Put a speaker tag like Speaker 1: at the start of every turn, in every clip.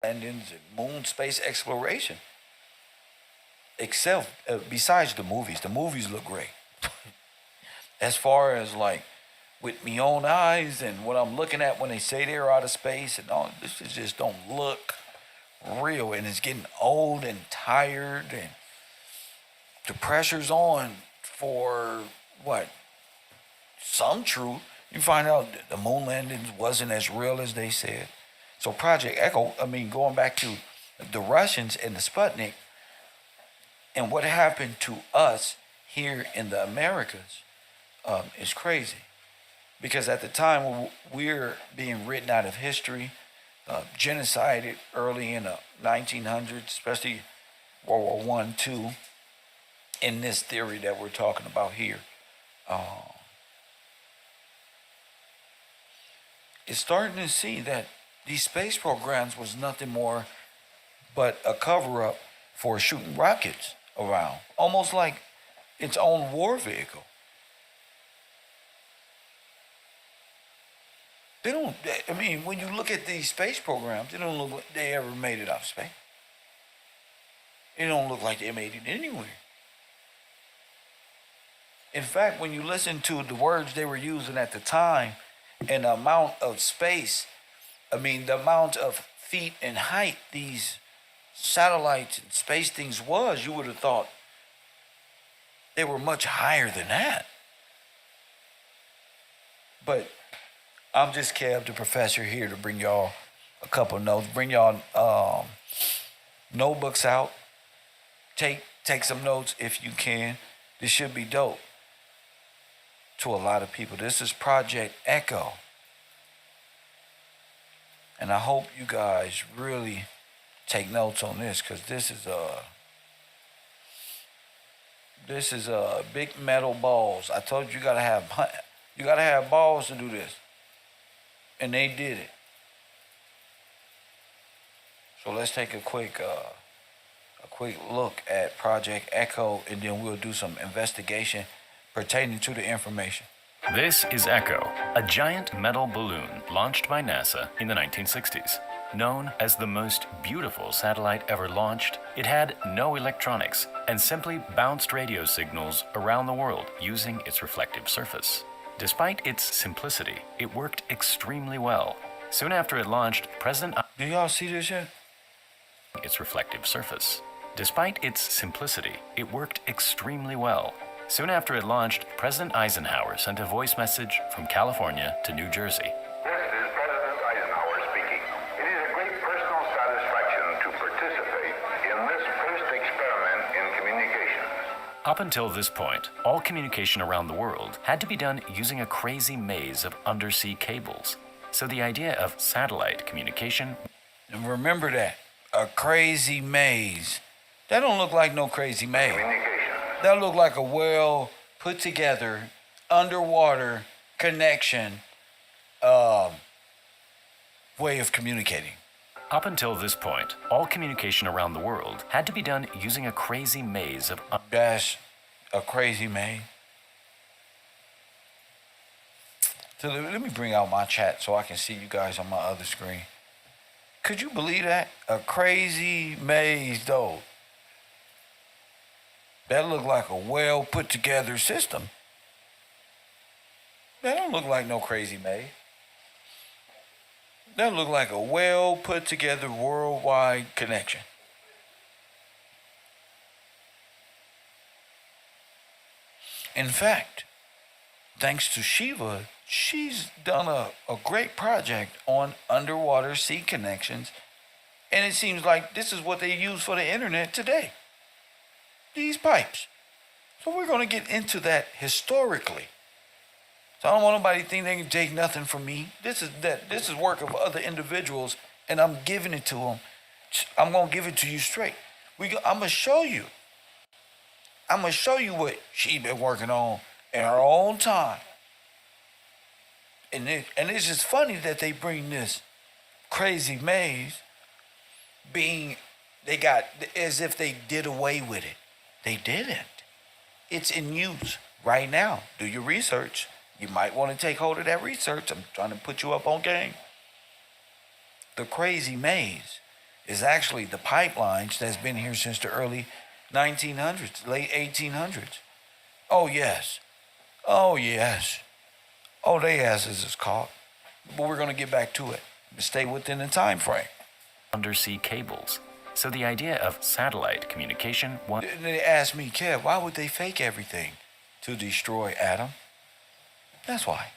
Speaker 1: landings and moon space exploration. Except besides the movies look great. As far as like with me own eyes and what I'm looking at when they say they're out of space and all, this just don't look real, and it's getting old and tired, and the pressure's on for what? Some truth. You find out that the moon landings wasn't as real as they said. So Project Echo, I mean, going back to the Russians and the Sputnik and what happened to us here in the Americas is crazy. Because at the time we're being written out of history, genocided early in the 1900s, especially World War One, II, in this theory that we're talking about here. It's starting to see that these space programs was nothing more but a cover-up for shooting rockets around, almost like its own war vehicle. They don't, I mean, when you look at these space programs, they don't look like they ever made it out of space. It don't look like they made it anywhere. In fact, when you listen to the words they were using at the time and the amount of space, I mean, the amount of feet and height these satellites and space things was, you would have thought they were much higher than that. But I'm just Kev, the professor, here to bring y'all a couple notes. Bring y'all notebooks out. Take some notes if you can. This should be dope to a lot of people. This is Project Echo. And I hope you guys really take notes on this, because this is big metal balls. I told you, you gotta have balls to do this. And they did it. So let's take a quick look at Project Echo, and then we'll do some investigation pertaining to the information.
Speaker 2: This is Echo, a giant metal balloon launched by NASA in the 1960s. Known as the most beautiful satellite ever launched, it had no electronics and simply bounced radio signals around the world using its reflective surface. Despite its simplicity, it worked extremely well. Soon after it launched,
Speaker 1: Do y'all see this yet?
Speaker 2: Its reflective surface. Despite its simplicity, it worked extremely well. Soon after it launched, President Eisenhower sent a voice message from California to New Jersey.
Speaker 3: This is President Eisenhower speaking. It is a great personal satisfaction to participate in this first experiment in communications.
Speaker 2: Up until this point, all communication around the world had to be done using a crazy maze of undersea cables. So the idea of satellite communication...
Speaker 1: And remember that, a crazy maze. That don't look like no crazy maze. That look like a well put together underwater connection way of communicating.
Speaker 2: Up until this point, all communication around the world had to be done using a crazy maze of...
Speaker 1: That's a crazy maze. So let me bring out my chat so I can see you guys on my other screen. Could you believe that? A crazy maze, though. That looked like a well put together system. That don't look like no crazy maze. That looked like a well put together worldwide connection. In fact, thanks to Shiva, she's done a great project on underwater sea connections, and it seems like this is what they use for the internet today. These pipes. So we're going to get into that historically. So I don't want nobody to think they can take nothing from me. This is work of other individuals, and I'm giving it to them. I'm going to give it to you straight. I'm going to show you. I'm going to show you what she's been working on in her own time. And it's just funny that they bring this crazy maze they got as if they did away with it. They didn't. It's in use right now. Do your research. You might want to take hold of that research. I'm trying to put you up on game. The crazy maze is actually the pipelines that's been here since the early 1900s, late 1800s. Oh, yes. Oh, yes. Oh, they asses is caught. But we're going to get back to it. Stay within the time frame.
Speaker 2: Undersea cables. So the idea of satellite communication was
Speaker 1: They asked me, Kev, why would they fake everything to destroy Adam? That's why.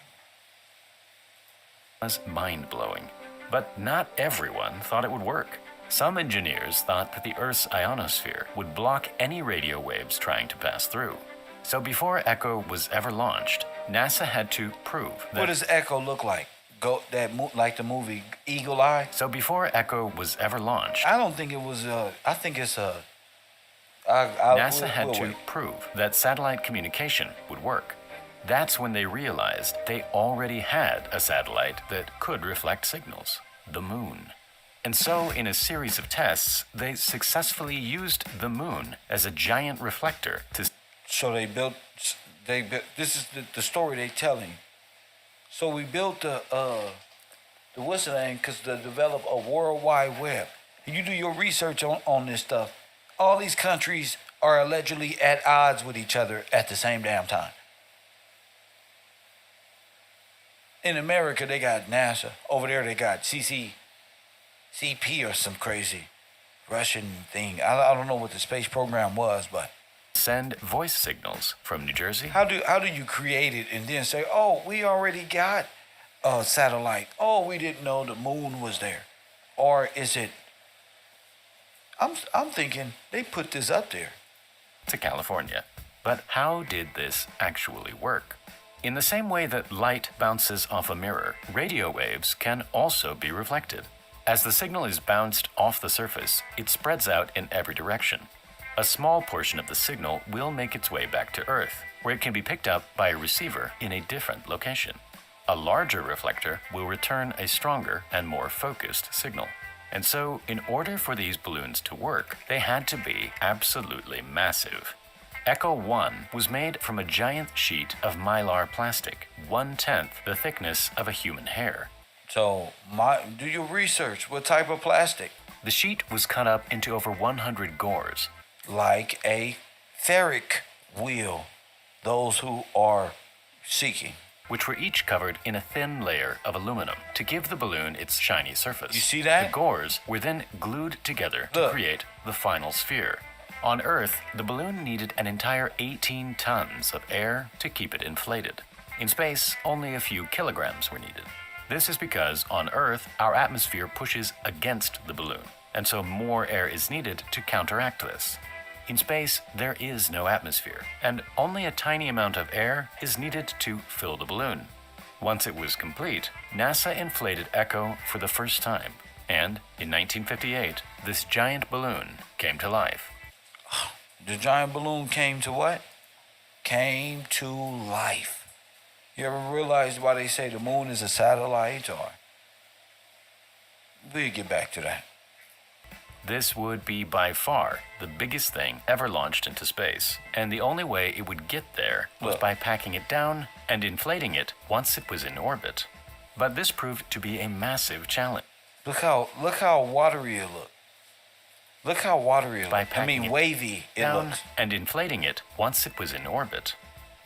Speaker 2: mind-blowing. But not everyone thought it would work. Some engineers thought that the Earth's ionosphere would block any radio waves trying to pass through. So before Echo was ever launched, NASA had to prove that...
Speaker 1: What does Echo look like? Like the movie Eagle Eye?
Speaker 2: So before Echo was ever launched,
Speaker 1: I don't think it was. I think it's a.
Speaker 2: NASA had to prove that satellite communication would work. That's when they realized they already had a satellite that could reflect signals, the moon. And so, in a series of tests, they successfully used the moon as a giant reflector to...
Speaker 1: So they built. This is the story they telling. So we built the what's the name? Because to develop a World Wide Web. You do your research on this stuff. All these countries are allegedly at odds with each other at the same damn time. In America, they got NASA. Over there, they got CP or some crazy Russian thing. I don't know what the space program was, but
Speaker 2: send voice signals from New Jersey.
Speaker 1: How do you create it and then say, oh, we already got a satellite. Oh, we didn't know the moon was there. Or is it... I'm thinking they put this up there.
Speaker 2: To California. But how did this actually work? In the same way that light bounces off a mirror, radio waves can also be reflected. As the signal is bounced off the surface, it spreads out in every direction. A small portion of the signal will make its way back to Earth, where it can be picked up by a receiver in a different location. A larger reflector will return a stronger and more focused signal. And so, in order for these balloons to work, they had to be absolutely massive. Echo 1 was made from a giant sheet of mylar plastic, 1/10 the thickness of a human hair.
Speaker 1: So, do your research. What type of plastic?
Speaker 2: The sheet was cut up into over 100 gores.
Speaker 1: Like a ferric wheel, those who are seeking.
Speaker 2: Which were each covered in a thin layer of aluminum to give the balloon its shiny surface.
Speaker 1: You see that?
Speaker 2: The gores were then glued together to create the final sphere. On Earth, the balloon needed an entire 18 tons of air to keep it inflated. In space, only a few kilograms were needed. This is because on Earth, our atmosphere pushes against the balloon, and so more air is needed to counteract this. In space, there is no atmosphere, and only a tiny amount of air is needed to fill the balloon. Once it was complete, NASA inflated Echo for the first time, and in 1958, this giant balloon came to life.
Speaker 1: The giant balloon came to what? Came to life. You ever realized why they say the moon is a satellite? Or we'll get back to that.
Speaker 2: This would be by far the biggest thing ever launched into space, and the only way it would get there was by packing it down and inflating it once it was in orbit. But this proved to be a massive challenge.
Speaker 1: Look how watery it looks. Look how watery it looks. Wavy it looks.
Speaker 2: And inflating it once it was in orbit.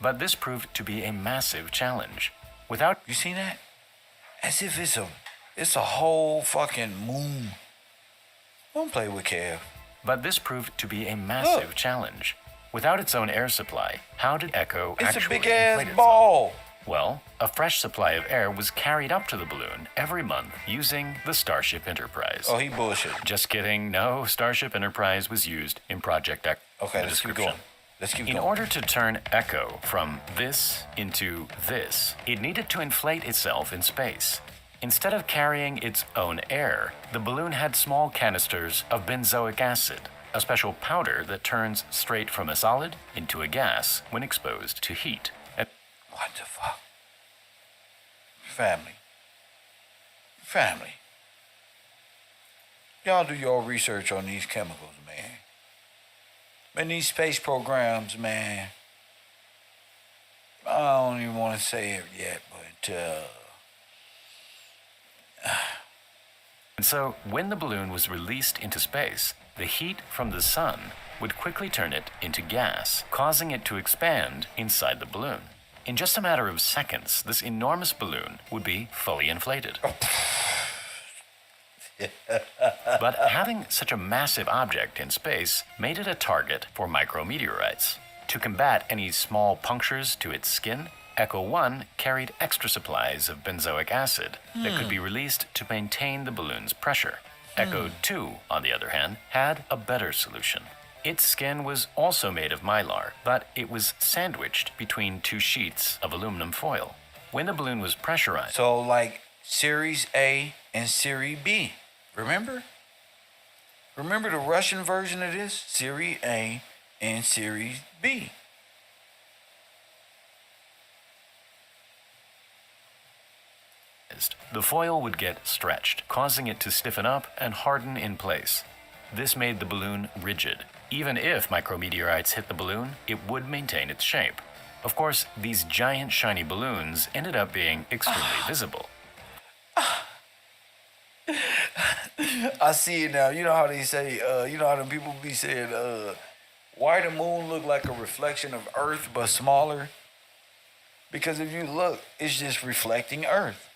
Speaker 2: But this proved to be a massive challenge. Without...
Speaker 1: You seen that? As if it's a whole fucking moon. Don't play with Kev.
Speaker 2: But this proved to be a massive challenge. Without its own air supply, how did Echo actually
Speaker 1: It's a big
Speaker 2: inflate
Speaker 1: ass ball.
Speaker 2: itself? Well, a fresh supply of air was carried up to the balloon every month using the Starship Enterprise.
Speaker 1: Oh, he bullshit.
Speaker 2: Just kidding. No, Starship Enterprise was used in Project Echo.
Speaker 1: Okay, let's keep going.
Speaker 2: In order to turn Echo from this into this, it needed to inflate itself in space. Instead of carrying its own air, the balloon had small canisters of benzoic acid, a special powder that turns straight from a solid into a gas when exposed to heat.
Speaker 1: What the fuck? Family. Y'all do your research on these chemicals, man. Man, these space programs, man. I don't even want to say it yet, but
Speaker 2: And so, when the balloon was released into space, the heat from the sun would quickly turn it into gas, causing it to expand inside the balloon. In just a matter of seconds, this enormous balloon would be fully inflated. But having such a massive object in space made it a target for micrometeorites. To combat any small punctures to its skin, Echo 1 carried extra supplies of benzoic acid that could be released to maintain the balloon's pressure. Echo 2, on the other hand, had a better solution. Its skin was also made of mylar, but it was sandwiched between two sheets of aluminum foil. When the balloon was pressurized,
Speaker 1: So like Series A and Series B. Remember? Remember the Russian version of this? Series A and Series B.
Speaker 2: the foil would get stretched, causing it to stiffen up and harden in place. This made the balloon rigid. Even if micrometeorites hit the balloon, it would maintain its shape. Of course, these giant shiny balloons ended up being extremely visible.
Speaker 1: I see it now. You know how they say, you know how them people be saying, why the moon look like a reflection of Earth but smaller? Because if you look, it's just reflecting Earth.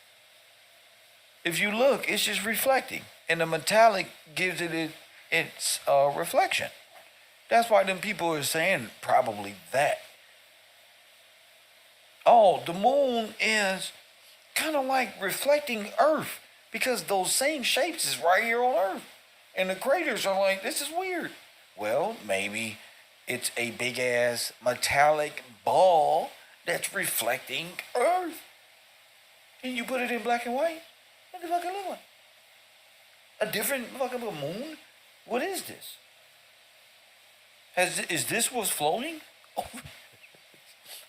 Speaker 1: If you look, it's just reflecting. And the metallic gives it its reflection. That's why them people are saying probably that. Oh, the moon is kind of like reflecting Earth because those same shapes is right here on Earth. And the craters are like, this is weird. Well, maybe it's a big ass metallic ball that's reflecting Earth. And you put it in black and white. What the fuck it look like? A different fucking moon? What is this? Is this what's floating?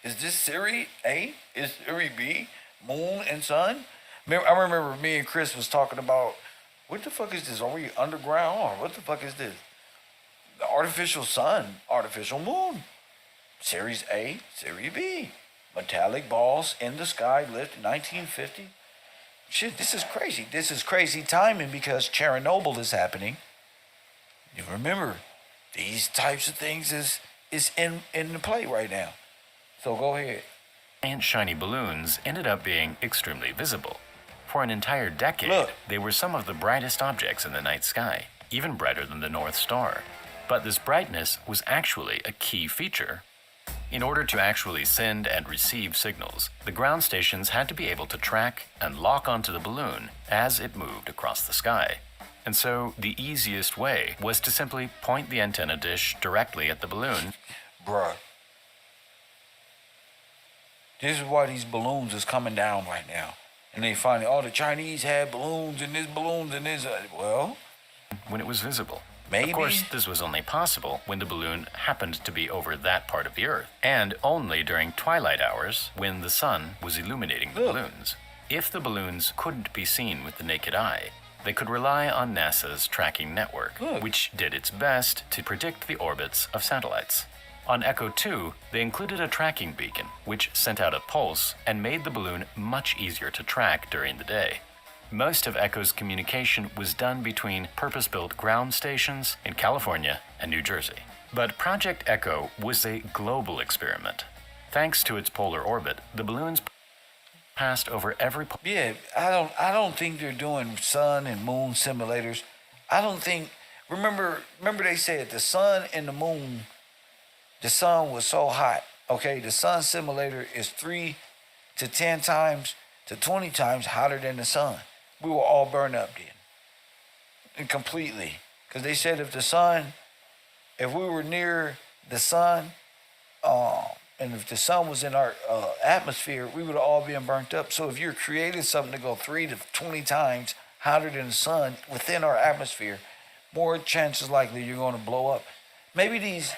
Speaker 1: Is this Series A? Is Series B? Moon and sun? I remember me and Chris was talking about, what the fuck is this? Are we underground? Or what the fuck is this? The artificial sun, artificial moon. Series A, Series B. Metallic balls in the sky lit in 1950. Shit, this is crazy. This is crazy timing because Chernobyl is happening. You remember, these types of things is in the play right now. So go ahead.
Speaker 2: Giant shiny balloons ended up being extremely visible. For an entire decade,
Speaker 1: Look.
Speaker 2: they were some of the brightest objects in the night sky, even brighter than the North Star. But this brightness was actually a key feature. In order to actually send and receive signals, the ground stations had to be able to track and lock onto the balloon as it moved across the sky. And so the easiest way was to simply point the antenna dish directly at the balloon.
Speaker 1: Bruh. This is why these balloons is coming down right now. And they find all the Chinese had balloons and this balloons and this. Well,
Speaker 2: when it was visible.
Speaker 1: maybe.
Speaker 2: Of course, this was only possible when the balloon happened to be over that part of the Earth, and only during twilight hours when the sun was illuminating the
Speaker 1: Look.
Speaker 2: balloons. If the balloons couldn't be seen with the naked eye, they could rely on NASA's tracking network,
Speaker 1: Look.
Speaker 2: which did its best to predict the orbits of satellites. On Echo 2, they included a tracking beacon, which sent out a pulse and made the balloon much easier to track during the day. Most of Echo's communication was done between purpose-built ground stations in California and New Jersey. But Project Echo was a global experiment. Thanks to its polar orbit, the balloons passed over every
Speaker 1: Yeah, I don't think they're doing sun and moon simulators. I don't think. Remember they said the sun and the moon. The sun was so hot. Okay, the sun simulator is 3 to 10 times to 20 times hotter than the sun. We will all burn up then. And completely. Because they said if we were near the sun, and if the sun was in our atmosphere, we would all be burnt up. So if you're creating something to go 3 to 20 times hotter than the sun within our atmosphere, more chances likely you're going to blow up. Maybe these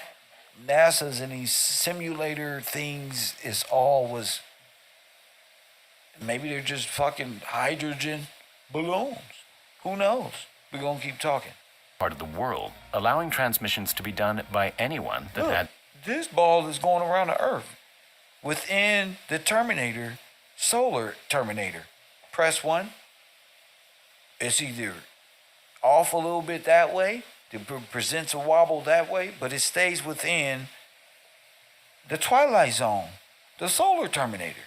Speaker 1: NASA's and these simulator things maybe they're just fucking hydrogen balloons. Who knows? We're going to keep talking.
Speaker 2: part of the world, allowing transmissions to be done by anyone that
Speaker 1: Look,
Speaker 2: had
Speaker 1: this ball is going around the Earth within the Terminator, solar Terminator. Press 1. It's either off a little bit that way. It presents a wobble that way, but it stays within the twilight zone, the solar terminator.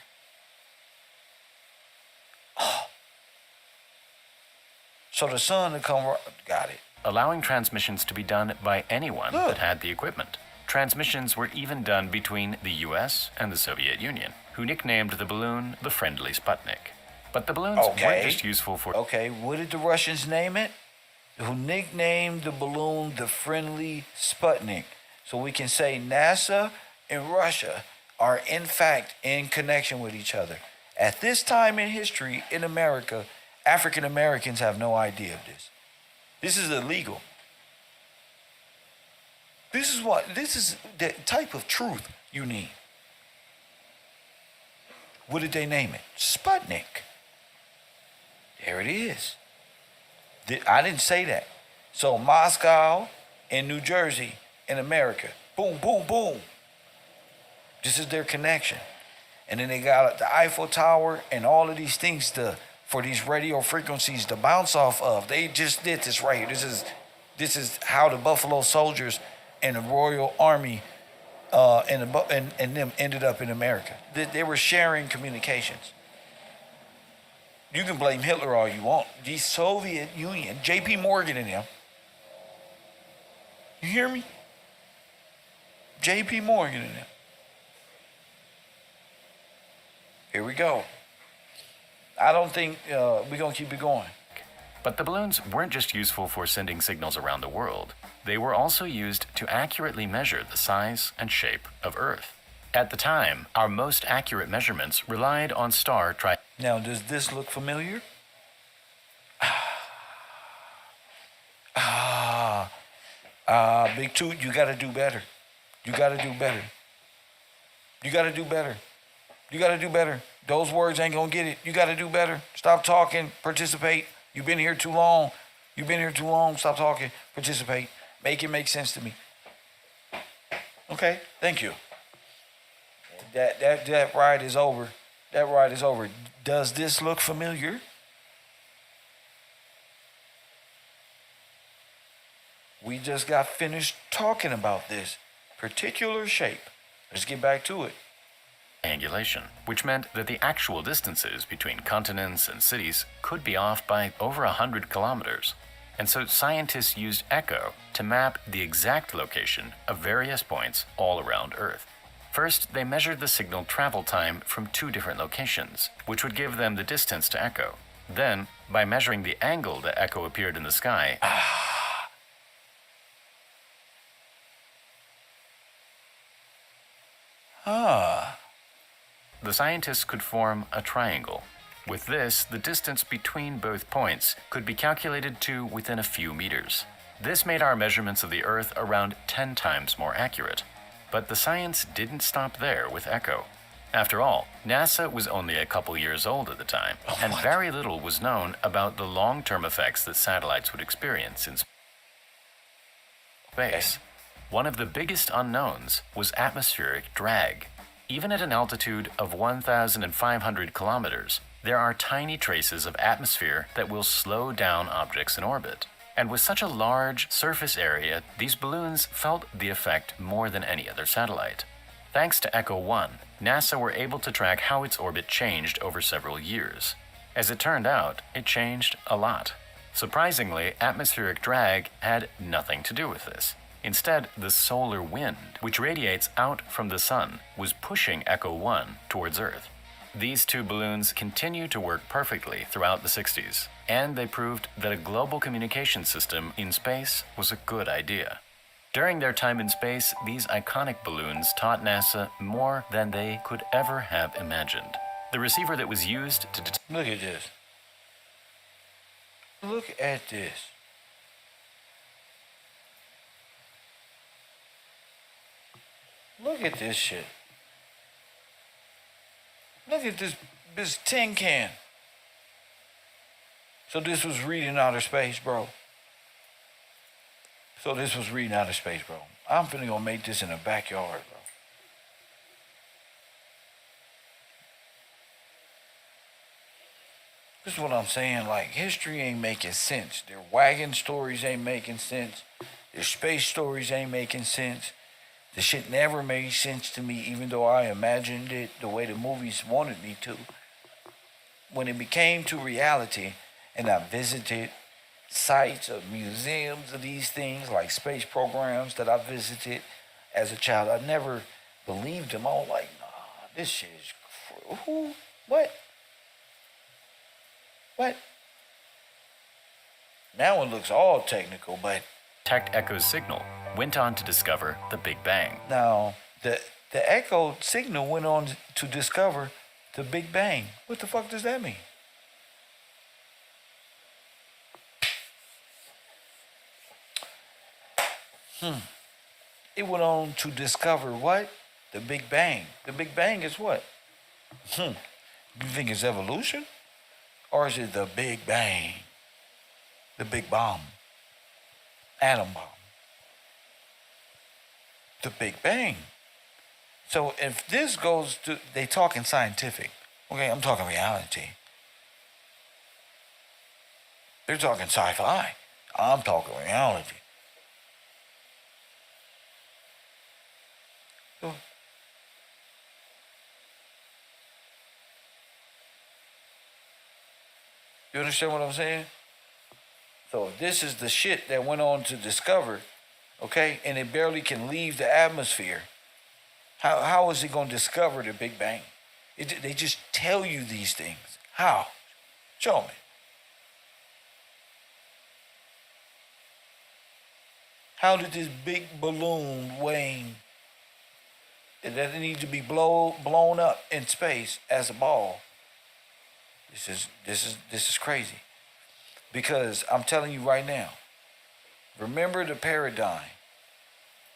Speaker 1: So the sun to come, got it.
Speaker 2: allowing transmissions to be done by anyone that had the equipment. Transmissions were even done between the US and the Soviet Union, who nicknamed the balloon the Friendly Sputnik. But the balloons weren't just useful for...
Speaker 1: Okay, what did the Russians name it? Who nicknamed the balloon the Friendly Sputnik. So we can say NASA and Russia are in fact in connection with each other. At this time in history in America, African Americans have no idea of this. This is illegal. This is the type of truth you need. What did they name it? Sputnik. There it is. I didn't say that. So Moscow and New Jersey in America, boom, boom, boom. This is their connection. And then they got the Eiffel Tower and all of these things for these radio frequencies to bounce off of. They just did this right here. This is how the Buffalo Soldiers and the Royal Army and them ended up in America. They were sharing communications. You can blame Hitler all you want. The Soviet Union, J.P. Morgan and them. You hear me? J.P. Morgan and them. Here we go. I don't think we're going to keep it going.
Speaker 2: But the balloons weren't just useful for sending signals around the world. They were also used to accurately measure the size and shape of Earth. At the time, our most accurate measurements relied on star tri...
Speaker 1: Now, does this look familiar? Big Toot, you got to do better. You got to do better. You got to do better. You got to do better. Those words ain't going to get it. You got to do better. Stop talking. Participate. You've been here too long. You've been here too long. Stop talking. Participate. Make it make sense to me. Okay, thank you. That ride is over. That ride is over. Does this look familiar? We just got finished talking about this particular shape. Let's get back to it.
Speaker 2: Triangulation, which meant that the actual distances between continents and cities could be off by over 100 kilometers. And so scientists used echo to map the exact location of various points all around Earth. First, they measured the signal travel time from 2 different locations, which would give them the distance to echo. Then, by measuring the angle that echo appeared in the sky, the scientists could form a triangle. With this, the distance between both points could be calculated to within a few meters. This made our measurements of the Earth around 10 times more accurate. But the science didn't stop there with echo. After all, NASA was only a couple years old at the time, and very little was known about the long-term effects that satellites would experience in space. One of the biggest unknowns was atmospheric drag. Even at an altitude of 1,500 kilometers, there are tiny traces of atmosphere that will slow down objects in orbit. And with such a large surface area, these balloons felt the effect more than any other satellite. Thanks to Echo 1, NASA were able to track how its orbit changed over several years. As it turned out, it changed a lot. Surprisingly, atmospheric drag had nothing to do with this. Instead, the solar wind, which radiates out from the sun, was pushing Echo 1 towards Earth. These 2 balloons continue to work perfectly throughout the 60s, and they proved that a global communication system in space was a good idea. During their time in space, these iconic balloons taught NASA more than they could ever have imagined. The receiver that was used to detect...
Speaker 1: Look at this. Look at this. Look at this shit. Look at this tin can. So this was reading outer space, bro. So this was reading outer space, bro. I'm finna go make this in the backyard, bro. This is what I'm saying. Like, history ain't making sense. Their wagon stories ain't making sense. Their space stories ain't making sense. The shit never made sense to me, even though I imagined it the way the movies wanted me to. When it became to reality, and I visited sites of museums of these things, like space programs that I visited as a child, I never believed them. I was like, nah, this shit is, who, what? What? Now it looks all technical, but
Speaker 2: Detect Echo's signal went on to discover the Big Bang.
Speaker 1: now the echo signal went on to discover the Big Bang. What the fuck does that mean? It went on to discover what? The Big Bang. The Big Bang is what? You think it's evolution? Or is it the Big Bang? The Big Bomb? Atom bomb? The Big Bang. So if this goes to, they talking scientific. Okay, I'm talking reality. They're talking sci-fi. I'm talking reality. So, you understand what I'm saying? So if this is the shit that went on to discover, okay, and it barely can leave the atmosphere, how is it going to discover the Big Bang? They just tell you these things. How? Show me. How did this big balloon weighing, it doesn't need to be blown up in space as a ball? This is crazy. Because I'm telling you right now, remember the paradigm.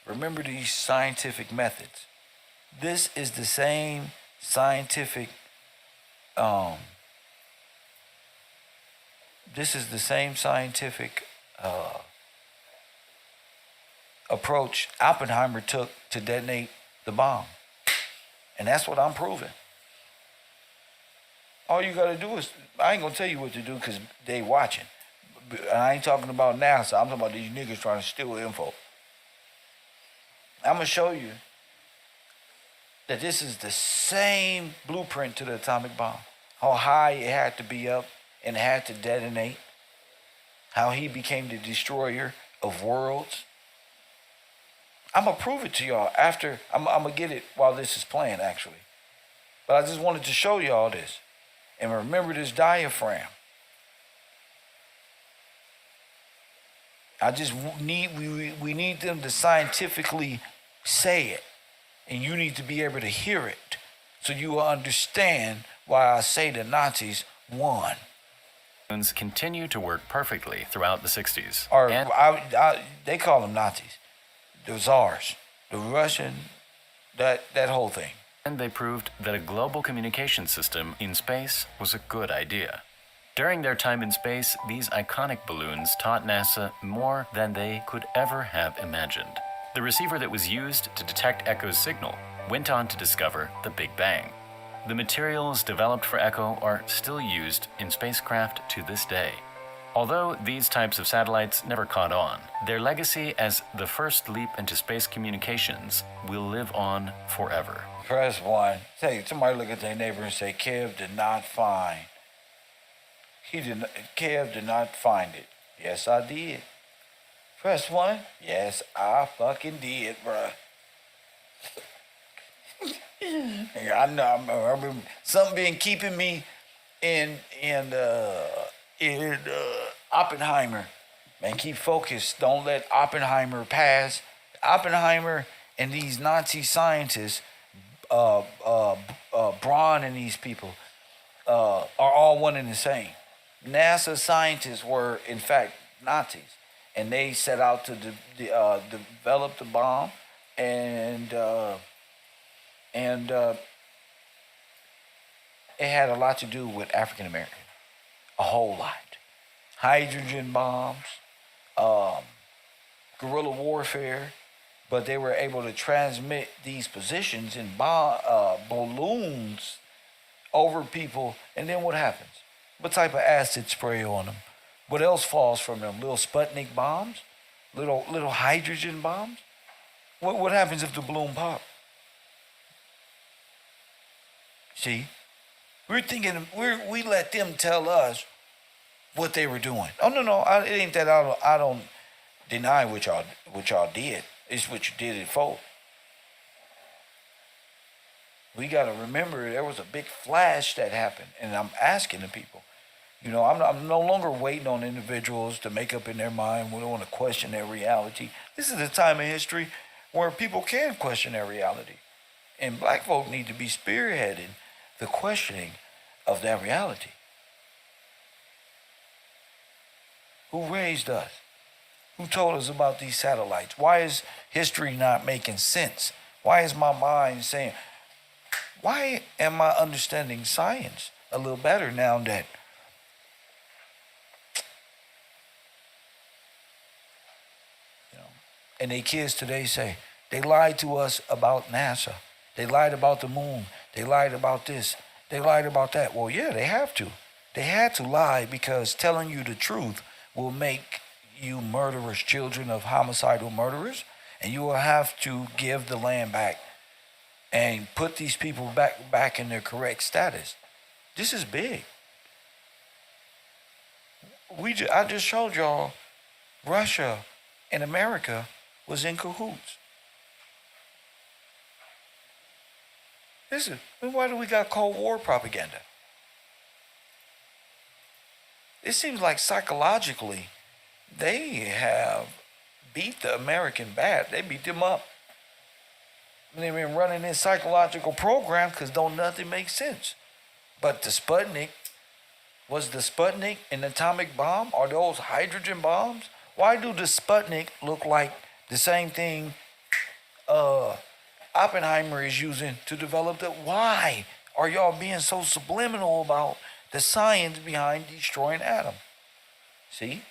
Speaker 1: Remember these scientific methods. This is the same scientific approach Oppenheimer took to detonate the bomb. And that's what I'm proving. All you gotta do is, I ain't gonna tell you what to do because they watching. I ain't talking about NASA, I'm talking about these niggas trying to steal info. I'm gonna show you that this is the same blueprint to the atomic bomb. How high it had to be up and it had to detonate. How he became the destroyer of worlds. I'm gonna prove it to y'all after, I'm gonna get it while this is playing actually. But I just wanted to show y'all this. And remember this diaphragm. I just need, we need them to scientifically say it. And you need to be able to hear it. So you will understand why I say the Nazis won.
Speaker 2: Continue to work perfectly throughout the 60s.
Speaker 1: Or they call them Nazis. The Tsars, the Russian, that whole thing.
Speaker 2: And they proved that a global communication system in space was a good idea. During their time in space, these iconic balloons taught NASA more than they could ever have imagined. The receiver that was used to detect Echo's signal went on to discover the Big Bang. The materials developed for Echo are still used in spacecraft to this day. Although these types of satellites never caught on, their legacy as the first leap into space communications will live on forever.
Speaker 1: Press 1. Say, somebody look at their neighbor and say, Kev did not find. Kev did not find it. Yes, I did. Press 1. Yes, I fucking did, bruh. I know. I remember something been keeping me in Oppenheimer. Man, keep focused. Don't let Oppenheimer pass. Oppenheimer and these Nazi scientists, Braun and these people, are all one and the same. NASA scientists were, in fact, Nazis, and they set out to develop the bomb, and it had a lot to do with African Americans, a whole lot. Hydrogen bombs, guerrilla warfare, but they were able to transmit these positions in balloons over people, and then what happens? What type of acid spray on them? What else falls from them? Little Sputnik bombs? Little hydrogen bombs? What happens if the balloon pop? See? We're thinking we let them tell us what they were doing. Oh no, it ain't that I don't deny what y'all did. It's what you did it for. We got to remember there was a big flash that happened, and I'm asking the people. You know, I'm no longer waiting on individuals to make up in their mind. We don't want to question their reality. This is a time in history where people can question their reality, and black folk need to be spearheading the questioning of that reality. Who raised us? Who told us about these satellites? Why is history not making sense? Why is my mind saying, why am I understanding science a little better now that and they kids today say, they lied to us about NASA. They lied about the moon. They lied about this. They lied about that. Well, yeah, they have to. They had to lie because telling you the truth will make you murderers, children of homicidal murderers, and you will have to give the land back and put these people back in their correct status. This is big. I just showed y'all Russia and America was in cahoots. Listen, why do we got Cold War propaganda? It seems like psychologically they have beat the American bad. They beat them up. They've been running this psychological program because nothing makes sense. But the Sputnik, was the Sputnik an atomic bomb? Are those hydrogen bombs? Why do the Sputnik look like the same thing Oppenheimer is using to develop the? Why are y'all being so subliminal about the science behind destroying atom? See?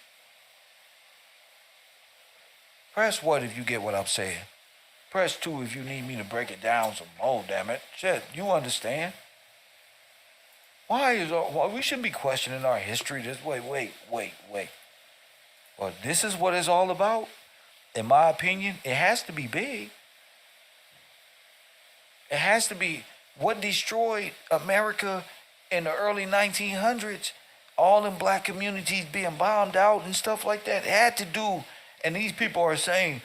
Speaker 1: Press what if you get what I'm saying. Press 2 if you need me to break it down some more, damn it. Shit, you understand? Why we shouldn't be questioning our history this way. Wait. Well, this is what it's all about. In my opinion, it has to be big. It has to be what destroyed America in the early 1900s. All in black communities being bombed out and stuff like that. It had to do, and these people are saying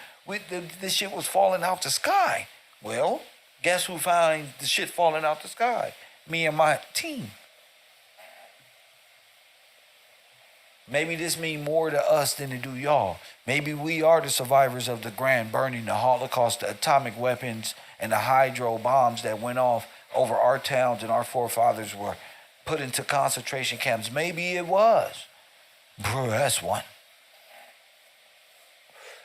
Speaker 1: this shit was falling out the sky. Well, guess who found the shit falling out the sky? Me and my team. Maybe this means more to us than it do y'all. Maybe we are the survivors of the grand burning, the Holocaust, the atomic weapons, and the hydro bombs that went off over our towns and our forefathers were put into concentration camps. Maybe it was. Bro, that's one.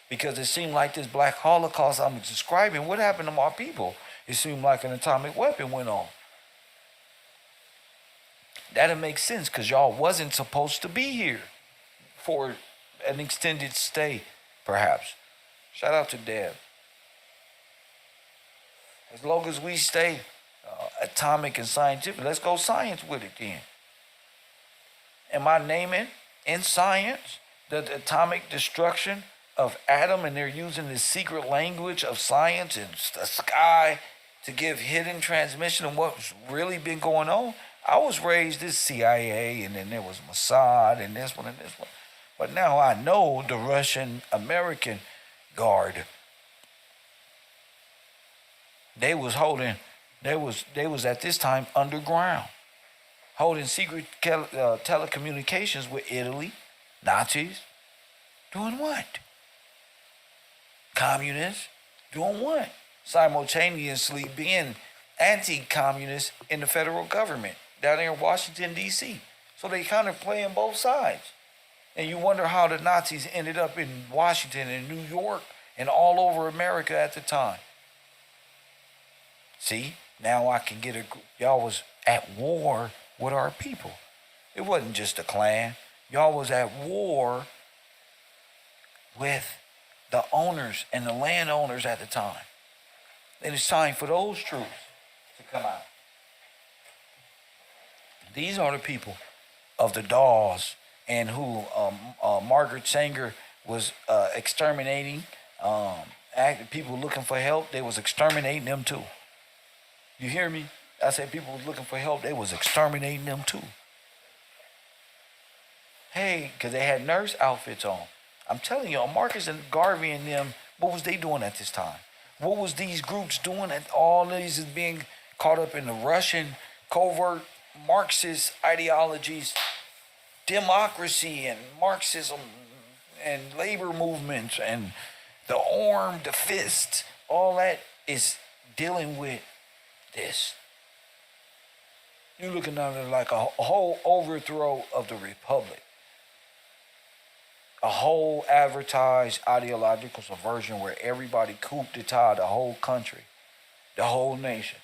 Speaker 1: Because it seemed like this black Holocaust I'm describing, what happened to my people? It seemed like an atomic weapon went off. That'll make sense because y'all wasn't supposed to be here for an extended stay, perhaps. Shout out to Deb. As long as we stay atomic and scientific, let's go science with it then. Am I naming in science the atomic destruction of atom, and they're using the secret language of science and the sky to give hidden transmission of what's really been going on? I was raised as CIA, and then there was Mossad, and this one and this one. But now I know the Russian-American Guard. They was at this time underground, holding secret telecommunications with Italy, Nazis. Doing what? Communists. Doing what? Simultaneously being anti-communist in the federal government down there in Washington, D.C. So they kind of playing both sides. And you wonder how the Nazis ended up in Washington and New York and all over America at the time. See, now I can get y'all was at war with our people. It wasn't just a Klan. Y'all was at war with the owners and the landowners at the time. And it's time for those troops to come out. These are the people of the dolls, and who Margaret Sanger was exterminating. People looking for help, they was exterminating them too. You hear me? I said people was looking for help, they was exterminating them too. Hey, because they had nurse outfits on. I'm telling you, Marcus and Garvey and them, what was they doing at this time? What was these groups doing? And all these is being caught up in the Russian covert Marxist ideologies, democracy and Marxism and labor movements and the arm, the fist. All that is dealing with this. You're looking at it like a whole overthrow of the republic. A whole advertised ideological subversion where everybody coup d'etat the whole country, the whole nation.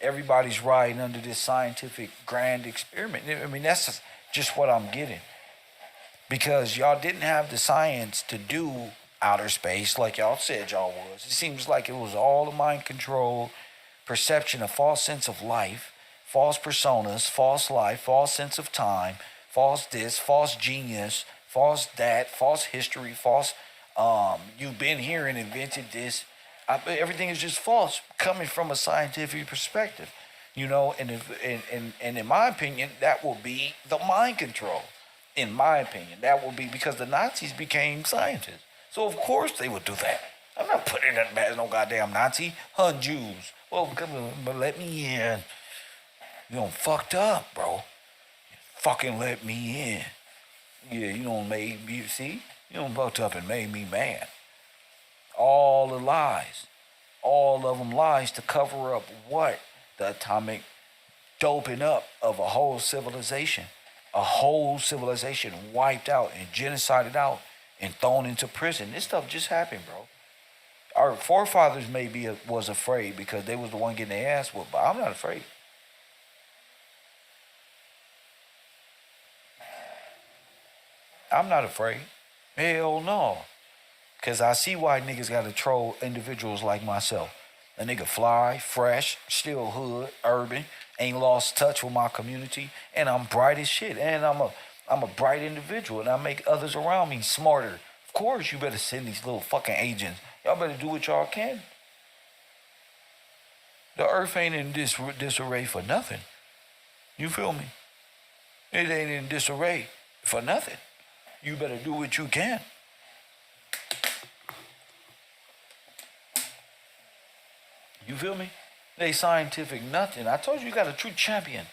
Speaker 1: Everybody's riding under this scientific grand experiment. I mean, that's just what I'm getting. Because y'all didn't have the science to do outer space like y'all said y'all was. It seems like it was all the mind control, perception, a false sense of life, false personas, false life, false sense of time, false this, false genius, false that, false history, false, you've been here and invented this. Everything is just false coming from a scientific perspective, you know, and in my opinion, that will be the mind control. In my opinion, that will be because the Nazis became scientists. So of course they would do that. I'm not putting that as no goddamn Nazi. Hun Jews. Well, but let me in. You done fucked up, bro. You fucking let me in. Yeah, you done made me, see? You done fucked up and made me mad. All the lies. All of them lies to cover up what? The atomic doping up of a whole civilization. A whole civilization wiped out and genocided out and thrown into prison. This stuff just happened, bro. Our forefathers maybe was afraid because they was the one getting their ass whooped, but I'm not afraid. I'm not afraid. Hell no. Because I see why niggas got to troll individuals like myself. A nigga fly, fresh, still hood, urban, ain't lost touch with my community, and I'm bright as shit. And I'm a bright individual, and I make others around me smarter. Of course, you better send these little fucking agents. Y'all better do what y'all can. The earth ain't in disarray for nothing. You feel me? It ain't in disarray for nothing. You better do what you can. You feel me? They scientific nothing. I told you, you got a true champion.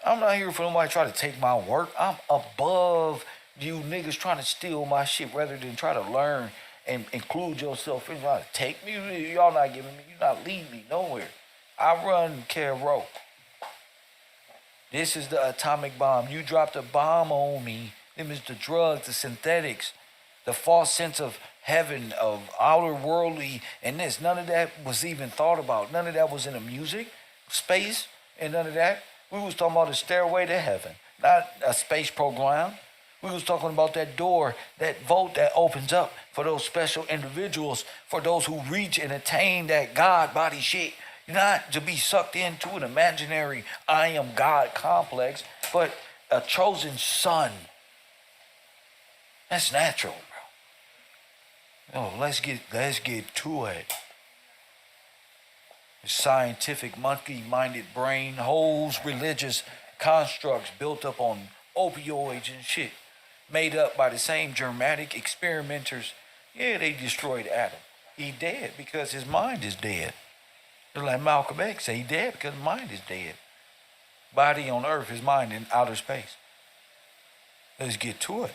Speaker 1: I'm not here for nobody to try to take my work. I'm above you niggas trying to steal my shit rather than try to learn and include yourself in trying to take me. Y'all not giving me, you're not leading me nowhere. I run KevRow. This is the atomic bomb. You dropped a bomb on me. Them is the drugs, the synthetics, the false sense of heaven, of outer worldly, and this. None of that was even thought about. None of that was in the music, space, and none of that. We was talking about a stairway to heaven, not a space program. We was talking about that door, that vault that opens up for those special individuals, for those who reach and attain that God body shit. Not to be sucked into an imaginary I am God complex, but a chosen son. That's natural, bro. Oh, let's get to it. The scientific, monkey-minded brain holds religious constructs built up on opioids and shit, made up by the same Germanic experimenters. Yeah, they destroyed Adam. He dead because his mind is dead. Just like Malcolm X say, he dead because his mind is dead. Body on earth, his mind in outer space. Let's get to it.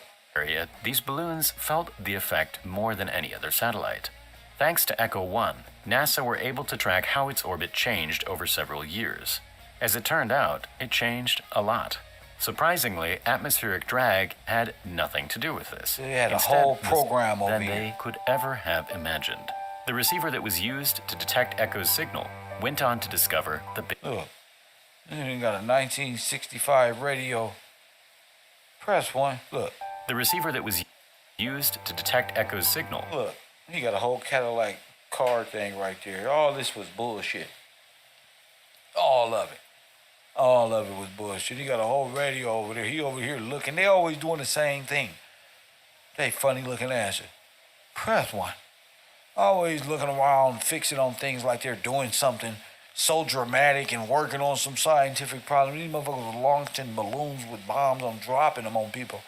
Speaker 2: These balloons felt the effect more than any other satellite. Thanks to Echo 1, NASA were able to track how its orbit changed over several years. As it turned out, it changed a lot. Surprisingly, atmospheric drag had nothing to do with this.
Speaker 1: They had
Speaker 2: Instead,
Speaker 1: a whole program over
Speaker 2: than
Speaker 1: here.
Speaker 2: they could ever have imagined. The receiver that was used to detect Echo's signal went on to discover the big...
Speaker 1: Look, this nigga got a 1965 radio. Press one, look.
Speaker 2: The receiver that was used to detect Echo's signal.
Speaker 1: Look, he got a whole Cadillac car thing right there. All this was bullshit. All of it. All of it was bullshit. He got a whole radio over there. He over here looking. They always doing the same thing. They funny looking asses. Press one. Always looking around, fixing on things like they're doing something so dramatic and working on some scientific problem. These motherfuckers were launching balloons with bombs on, dropping them on people.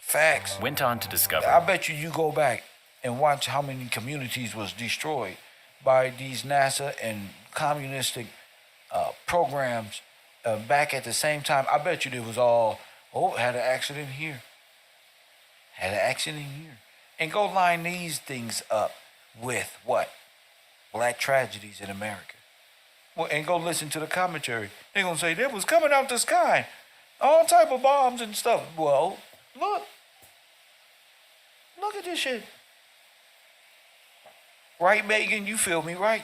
Speaker 1: Facts.
Speaker 2: Went on to discover.
Speaker 1: I bet you go back and watch how many communities was destroyed by these NASA and communistic programs back at the same time. I bet you it was all, had an accident here. Had an accident here. And go line these things up with what? Black tragedies in America. Well, and go listen to the commentary. They're going to say, that was coming out the sky. All type of bombs and stuff. Well, look. Look at this shit. Right, Megan? You feel me, right?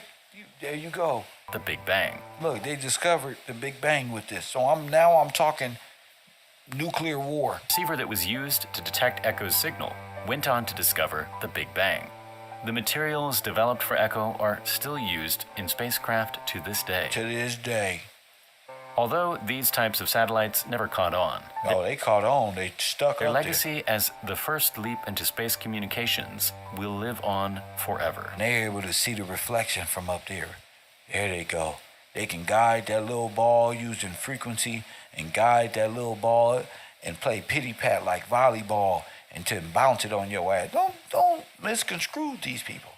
Speaker 1: There you go.
Speaker 2: The Big Bang.
Speaker 1: Look, they discovered the Big Bang with this. So I'm talking nuclear war.
Speaker 2: Receiver that was used to detect Echo's signal went on to discover the Big Bang. The materials developed for Echo are still used in spacecraft to this day.
Speaker 1: To this day.
Speaker 2: Although these types of satellites never caught on,
Speaker 1: No, they caught on. They stuck
Speaker 2: their
Speaker 1: up
Speaker 2: legacy as the first leap into space communications will live on forever.
Speaker 1: And they're able to see the reflection from up there. There they go. They can guide that little ball using frequency and guide that little ball and play pity-pat like volleyball and to bounce it on your ass. Don't misconstrue these people.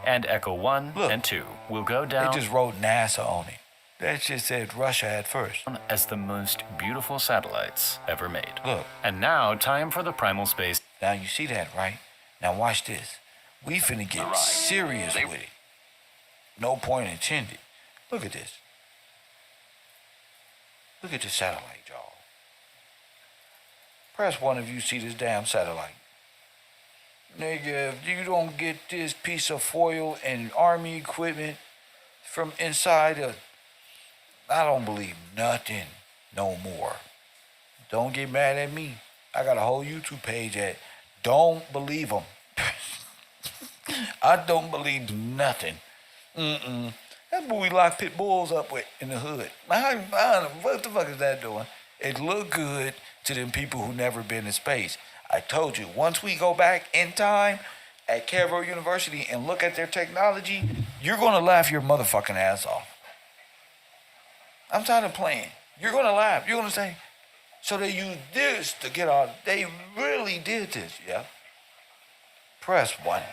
Speaker 2: And Echo 1
Speaker 1: Look,
Speaker 2: and 2 will go down
Speaker 1: They just wrote NASA on it. That just said Russia at first.
Speaker 2: as the most beautiful satellites ever made.
Speaker 1: Look.
Speaker 2: And now, time for the primal space.
Speaker 1: Now you see that, right? Now watch this. We finna get serious with it. No point intended. Look at this. Look at the satellite, y'all. Press one if you see this damn satellite. Nigga, if you don't get this piece of foil and army equipment from inside of, I don't believe nothing no more. Don't get mad at me. I got a whole YouTube page at Don't Believe Them. I don't believe nothing. That's what we lock pit bulls up with in the hood. What the fuck is that doing? It look good to them people who never been in space. I told you, once we go back in time at KevRow University and look at their technology, you're gonna laugh your motherfucking ass off. I'm tired of playing. You're gonna laugh. You're gonna say, so they used this to get out. They really did this, yeah? Press one.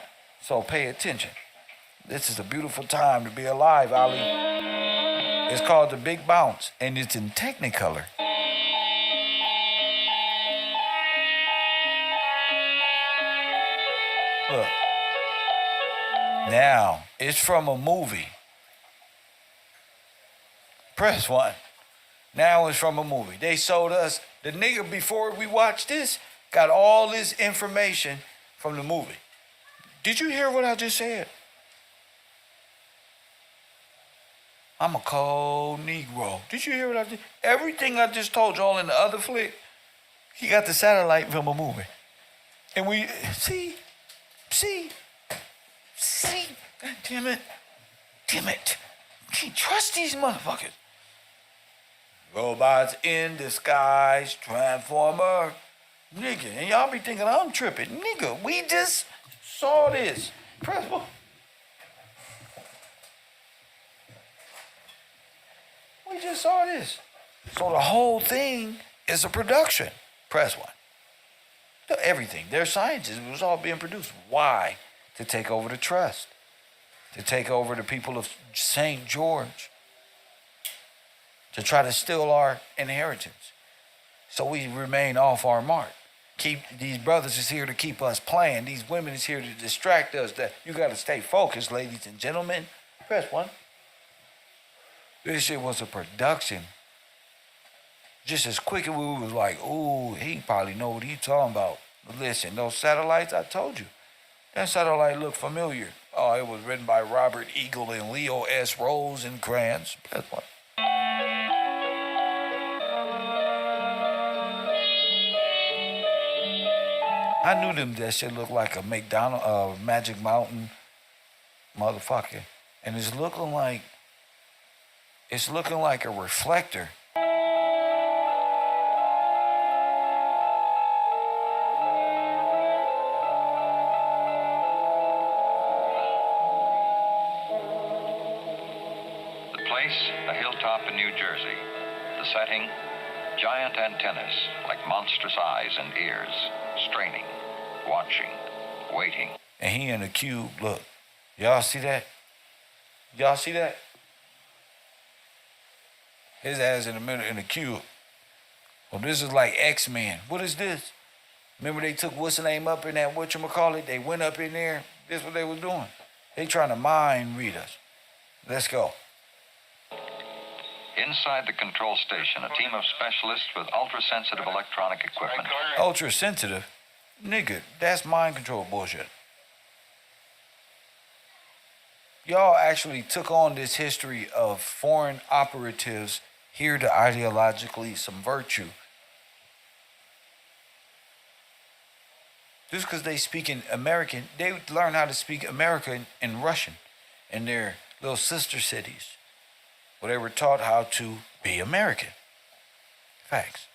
Speaker 1: So pay attention. This is a beautiful time to be alive, Ali. It's called The Big Bounce, and it's in Technicolor. Look. Now, it's from a movie. Press one. Now it's from a movie. They sold us, the nigga before we watched this, got all this information from the movie. Did you hear what I just said? I'm a cold Negro. Did you hear what I did? Everything I just told y'all in the other flick, he got the satellite from a movie. And we, see, God damn it. Can't trust these motherfuckers. Robots in disguise, Transformer. Nigga, and y'all be thinking I'm tripping. Nigga, we just saw this. Press one. We just saw this. So the whole thing is a production. Press one. Everything. Their sciences was all being produced. Why? To take over the trust. To take over the people of St. George. To try to steal our inheritance. So we remain off our mark. These brothers is here to keep us playing. These women is here to distract us. That you got to stay focused, ladies and gentlemen. Press one. This shit was a production. Just as quick as we was like, ooh, he probably know what he talking about. But listen, those satellites, I told you. That satellite looked familiar. Oh, it was written by Robert Eagle and Leo S. Rosencrantz. That's one. I knew them that shit looked like a Magic Mountain motherfucker. And it's looking like It's looking like a reflector.
Speaker 4: The place, a hilltop in New Jersey. The setting, giant antennas like monstrous eyes and ears, straining, watching, waiting.
Speaker 1: And he in the cube. Look, y'all see that? Y'all see that? His ass in the middle in the cube. Well, this is like X-Men. What is this? Remember they took what's the name up in that whatchamacallit? They went up in there. This is what they was doing. They trying to mind read us. Let's go.
Speaker 4: Inside the control station, a team of specialists with ultra-sensitive electronic equipment.
Speaker 1: Ultra sensitive? Nigga, that's mind control bullshit. Y'all actually took on this history of foreign operatives here to ideologically subvert you. Just because they speak in American, they learn how to speak American in Russian in their little sister cities, where they were taught how to be American. Facts.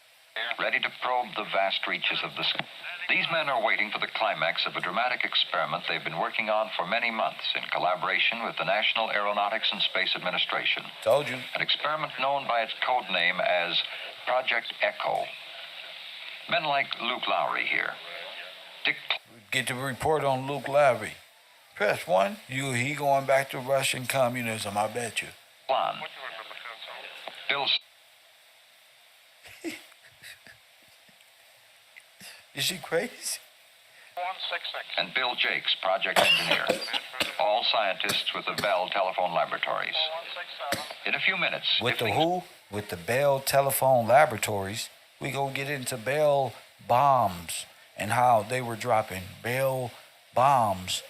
Speaker 4: Ready to probe the vast reaches of the sky. These men are waiting for the climax of a dramatic experiment they've been working on for many months in collaboration with the National Aeronautics and Space Administration.
Speaker 1: Told you.
Speaker 4: An experiment known by its code name as Project Echo. Men like Luke Lowry here.
Speaker 1: Get the report on Luke Lowry. Press 1. He going back to Russian communism, I bet you.
Speaker 4: Plan. Bill.
Speaker 1: Is she crazy?
Speaker 4: And Bill Jakes, project engineer. All scientists with the Bell Telephone Laboratories. In a few minutes...
Speaker 1: With the who? With the Bell Telephone Laboratories. We gonna get into Bell bombs and how they were dropping Bell bombs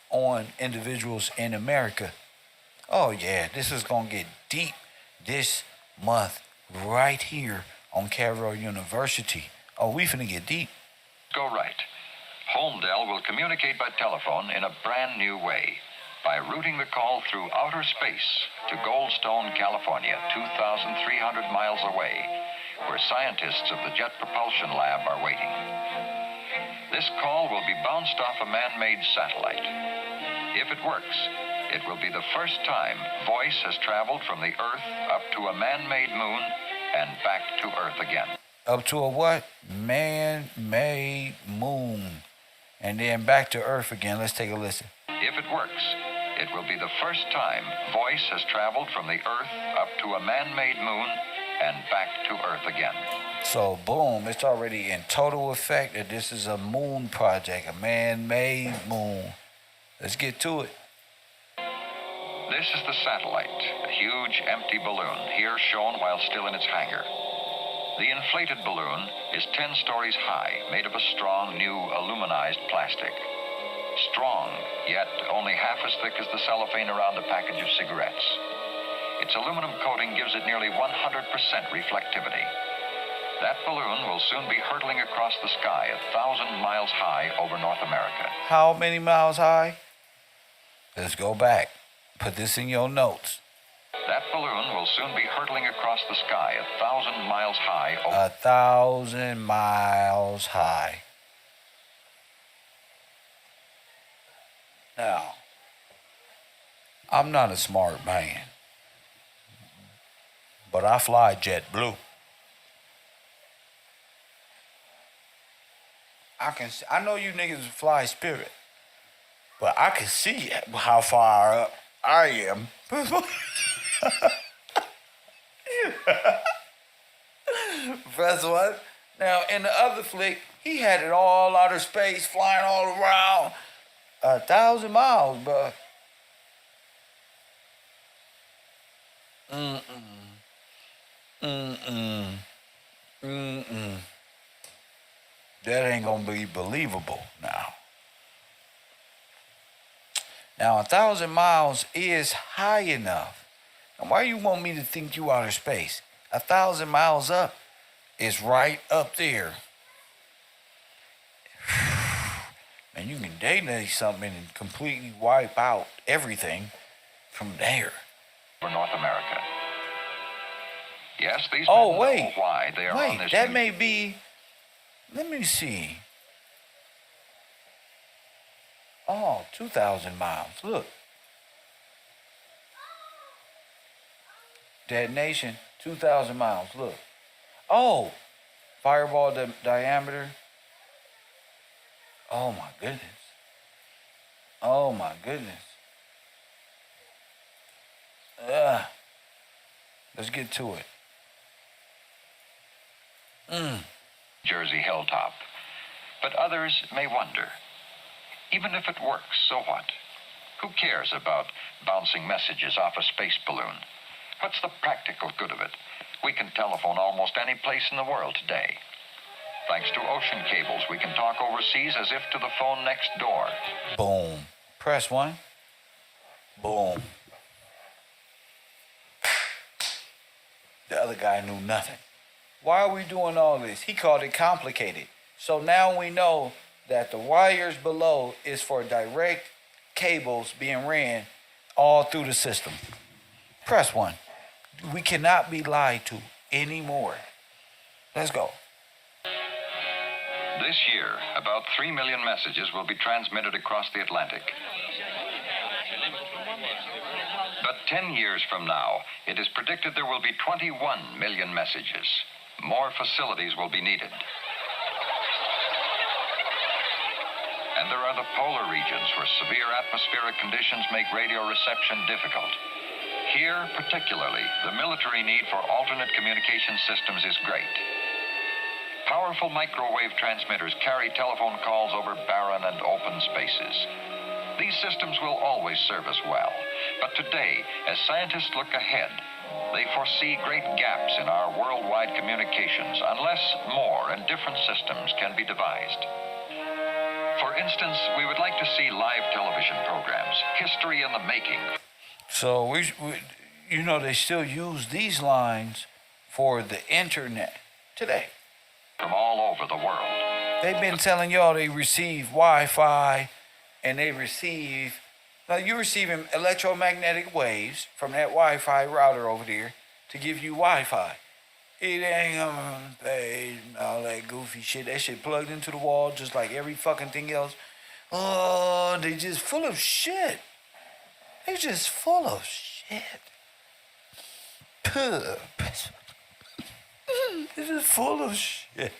Speaker 1: on individuals in America. Oh yeah, this is gonna get deep this month right here on KevRow University. Oh, we finna get deep.
Speaker 4: Go right. Holmdel will communicate by telephone in a brand new way by routing the call through outer space to Goldstone, California, 2,300 miles away, where scientists of the Jet Propulsion Lab are waiting. This call will be bounced off a man-made satellite. If it works, it will be the first time voice has traveled from the Earth up to a man-made moon and back to Earth again.
Speaker 1: Up to a what? Man-made moon. And then back to Earth again. Let's take a listen.
Speaker 4: If it works, it will be the first time voice has traveled from the Earth up to a man-made moon and back to Earth again.
Speaker 1: So, boom, it's already in total effect that this is a moon project, a man-made moon. Let's get to it.
Speaker 4: This is the satellite, a huge empty balloon, here shown while still in its hangar. The inflated balloon is 10 stories high, made of a strong, new aluminized plastic. Strong, yet only half as thick as the cellophane around a package of cigarettes. Its aluminum coating gives it nearly 100% reflectivity. That balloon will soon be hurtling across the sky 1,000 miles high over North America.
Speaker 1: How many miles high? Let's go back. Put this in your notes.
Speaker 4: That balloon will soon be hurtling across the sky 1,000 miles high.
Speaker 1: 1,000 miles high. Now, I'm not a smart man, but I fly JetBlue. I know you niggas fly Spirit, but I can see how far up I am. First one. Now, in the other flick, he had it all outer space, flying all around 1,000 miles, bro. That ain't gonna be believable now. Now, 1,000 miles is high enough. And why you want me to think you outer space? 1,000 miles up is right up there. And you can detonate something and completely wipe out everything from there.
Speaker 4: For North America. Yes, these
Speaker 1: Oh,
Speaker 4: men
Speaker 1: wait.
Speaker 4: know why they are on
Speaker 1: Wait,
Speaker 4: this
Speaker 1: that
Speaker 4: new-
Speaker 1: may be. Let me see. Oh, 2,000 miles. Look. Detonation, 2,000 miles. Look. Oh, fireball diameter. Oh, my goodness. Oh, my goodness. Let's get to it.
Speaker 4: Jersey hilltop. But others may wonder, even if it works, so what? Who cares about bouncing messages off a space balloon? What's the practical good of it? We can telephone almost any place in the world today. Thanks to ocean cables, we can talk overseas as if to the phone next door.
Speaker 1: Boom. Press 1. Boom. The other guy knew nothing. Why are we doing all this? He called it complicated. So now we know that the wires below is for direct cables being ran all through the system. Press 1. We cannot be lied to anymore. Let's go.
Speaker 4: This year, about 3 million messages will be transmitted across the Atlantic. But 10 years from now, it is predicted there will be 21 million messages. More facilities will be needed. And there are the polar regions where severe atmospheric conditions make radio reception difficult. Here, particularly, the military need for alternate communication systems is great. Powerful microwave transmitters carry telephone calls over barren and open spaces. These systems will always serve us well. But today, as scientists look ahead, they foresee great gaps in our worldwide communications unless more and different systems can be devised. For instance, we would like to see live television programs, history in the making.
Speaker 1: So they still use these lines for the internet today.
Speaker 4: From all over the world.
Speaker 1: They've been telling y'all they receive Wi-Fi and they receive. Now you're receiving electromagnetic waves from that Wi-Fi router over there to give you Wi-Fi. It ain't on page and all that goofy shit. That shit plugged into the wall just like every fucking thing else. Oh, they just full of shit. They just full of shit. It's just full of shit.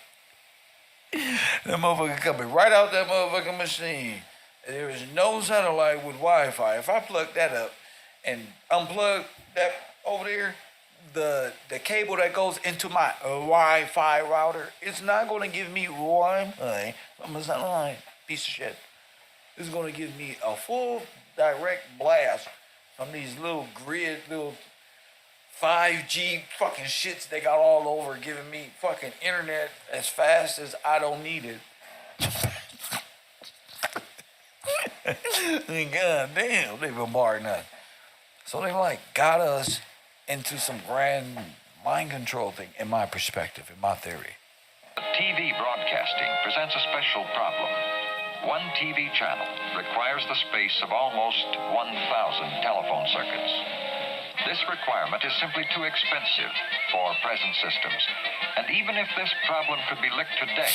Speaker 1: That motherfucker coming right out that motherfucking machine. There is no satellite with Wi-Fi. If I plug that up and unplug that over there, the cable that goes into my Wi-Fi router, it's not going to give me Wi-Fi from a satellite. Piece of shit. It's going to give me a full direct blast from these little 5G fucking shits they got all over, giving me fucking internet as fast as I don't need it. God damn, they bombarding us. So they got us into some grand mind control thing, in my perspective, in my theory.
Speaker 4: TV broadcasting presents a special problem. One TV channel requires the space of almost 1,000 telephone circuits. This requirement is simply too expensive for present systems. And even if this problem could be licked today,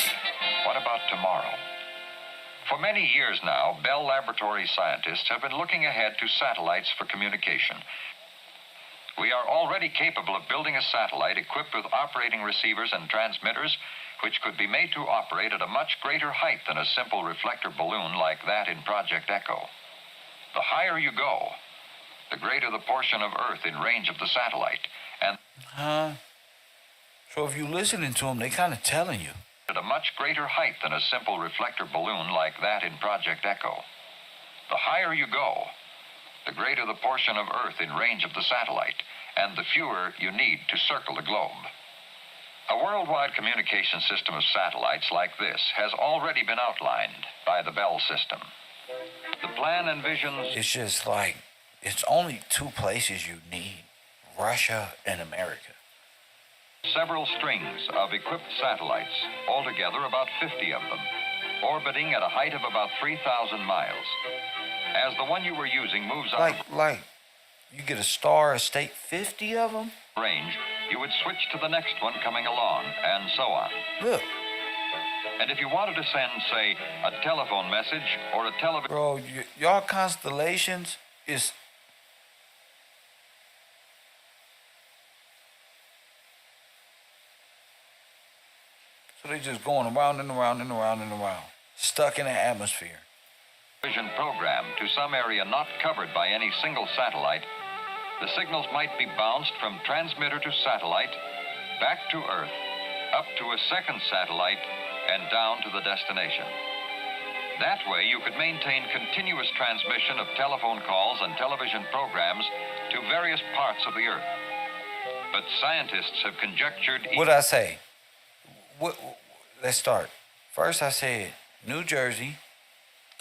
Speaker 4: what about tomorrow? For many years now, Bell Laboratory scientists have been looking ahead to satellites for communication. We are already capable of building a satellite equipped with operating receivers and transmitters, which could be made to operate at a much greater height than a simple reflector balloon like that in Project Echo. The higher you go, the greater the portion of Earth in range of the satellite, and
Speaker 1: So if you're listening to them, they kind of telling you.
Speaker 4: At a much greater height than a simple reflector balloon like that in Project Echo. The higher you go, the greater the portion of Earth in range of the satellite, and the fewer you need to circle the globe. A worldwide communication system of satellites like this has already been outlined by the Bell system. The plan envisions...
Speaker 1: It's just it's only two places you need, Russia and America.
Speaker 4: several strings of equipped satellites, altogether about 50 of them, orbiting at a height of about 3,000 miles. As the one you were using moves out
Speaker 1: Like, you get a star, a state, 50 of them?
Speaker 4: of range, you would switch to the next one coming along, and so on.
Speaker 1: Look,
Speaker 4: And if you wanted to send, say, a telephone message or a television...
Speaker 1: bro, y'all constellations is... So they just going around and around and around and around, stuck in the atmosphere.
Speaker 4: Vision program to some area not covered by any single satellite, the signals might be bounced from transmitter to satellite, back to Earth, up to a second satellite, and down to the destination. That way, you could maintain continuous transmission of telephone calls and television programs to various parts of the Earth. But scientists have conjectured...
Speaker 1: What'd I say? Let's start. First, I said New Jersey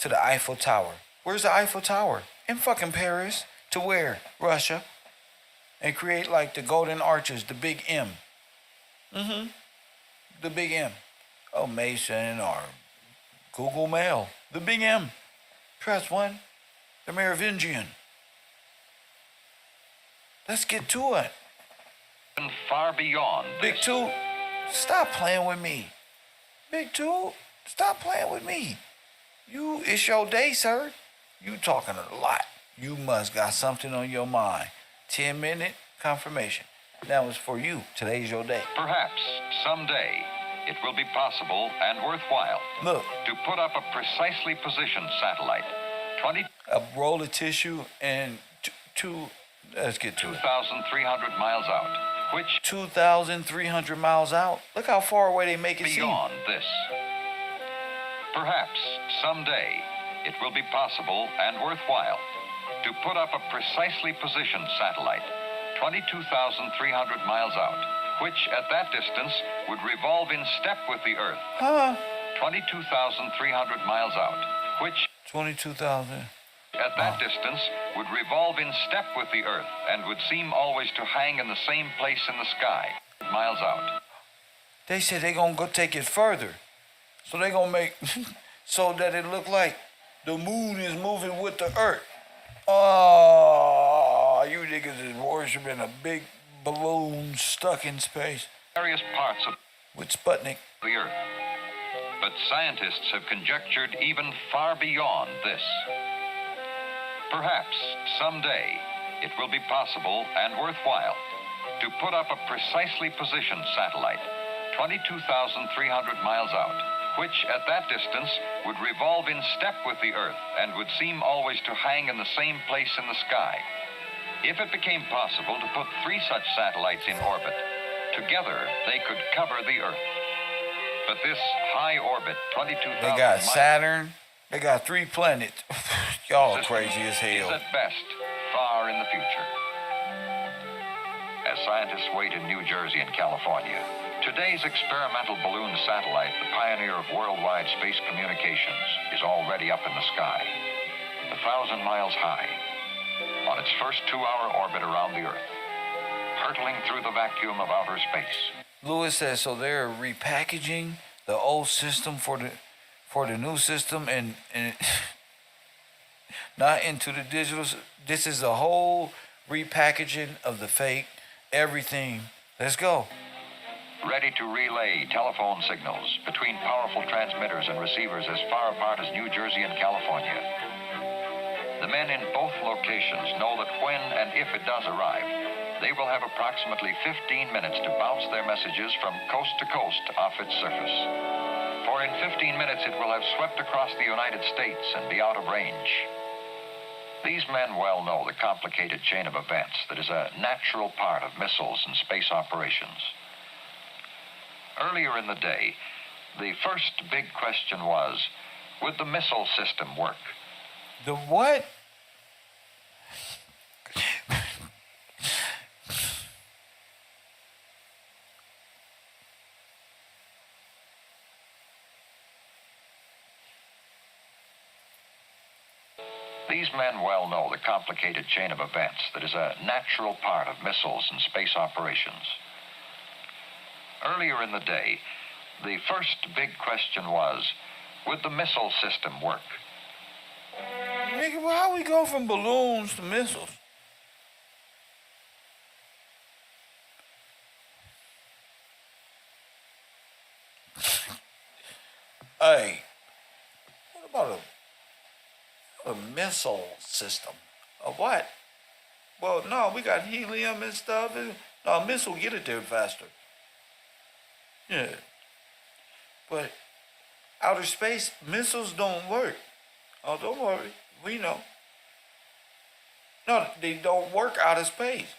Speaker 1: to the Eiffel Tower. Where's the Eiffel Tower? In fucking Paris. To where? Russia. And create like the golden arches, the big M. The big M. Oh, Mason or Google Mail. The big M. Press 1. The Merovingian. Let's get to it.
Speaker 4: Far beyond
Speaker 1: Big
Speaker 4: this.
Speaker 1: Two, stop playing with me. Big Two, stop playing with me. It's your day, sir. You talking a lot. You must got something on your mind. 10-minute confirmation. That was for you. Today's your day.
Speaker 4: Perhaps someday it will be possible and worthwhile
Speaker 1: Look,
Speaker 4: to put up a precisely positioned satellite,
Speaker 1: a roll of tissue and let's get to it.
Speaker 4: 22,300 miles out, which
Speaker 1: 2,300 miles out. Look how far away they make it seem.
Speaker 4: beyond this. Perhaps someday it will be possible and worthwhile to put up a precisely positioned satellite, 22,300 miles out, which at that distance would revolve in step with the Earth.
Speaker 1: Huh?
Speaker 4: 22,300 miles out, which
Speaker 1: 22,000.
Speaker 4: at that distance would revolve in step with the Earth and would seem always to hang in the same place in the sky, miles out.
Speaker 1: They said they gonna go take it further. So they gonna make so that it look like the moon is moving with the Earth. Oh, you niggas is worshiping a big balloon stuck in space
Speaker 4: Various parts of
Speaker 1: with Sputnik.
Speaker 4: the Earth. But scientists have conjectured even far beyond this. Perhaps someday it will be possible and worthwhile to put up a precisely positioned satellite, 22,300 miles out, which at that distance would revolve in step with the Earth and would seem always to hang in the same place in the sky. If it became possible to put 3 such satellites in orbit, together they could cover the Earth. But this high orbit, 22,000
Speaker 1: They got
Speaker 4: miles,
Speaker 1: Saturn. They got 3 planets. Y'all
Speaker 4: system
Speaker 1: crazy as
Speaker 4: is
Speaker 1: hell.
Speaker 4: at best far in the future. As scientists wait in New Jersey and California, today's experimental balloon satellite, the pioneer of worldwide space communications, is already up in the sky, 1,000 miles high, on its first 2-hour orbit around the Earth, hurtling through the vacuum of outer space.
Speaker 1: Lewis says so they're repackaging the old system for the new system and not into the digital. This is a whole repackaging of the fake everything. Let's go.
Speaker 4: Ready to relay telephone signals between powerful transmitters and receivers as far apart as New Jersey and California. The men in both locations know that when and if it does arrive, they will have approximately 15 minutes to bounce their messages from coast to coast off its surface. For in 15 minutes it will have swept across the United States and be out of range. These men well know the complicated chain of events that is a natural part of missiles and space operations. Earlier in the day, the first big question was, would the missile system work?
Speaker 1: The what?
Speaker 4: These men well know the complicated chain of events that is a natural part of missiles and space operations. Earlier in the day, the first big question was, would the missile system work?
Speaker 1: Nigga, well, how we go from balloons to missiles? Hey, what about a missile system? A what? Well, no, we got helium and stuff. No, a missile get it there faster. Yeah. But outer space, missiles don't work. Oh, don't worry. We know. No, they don't work out of space.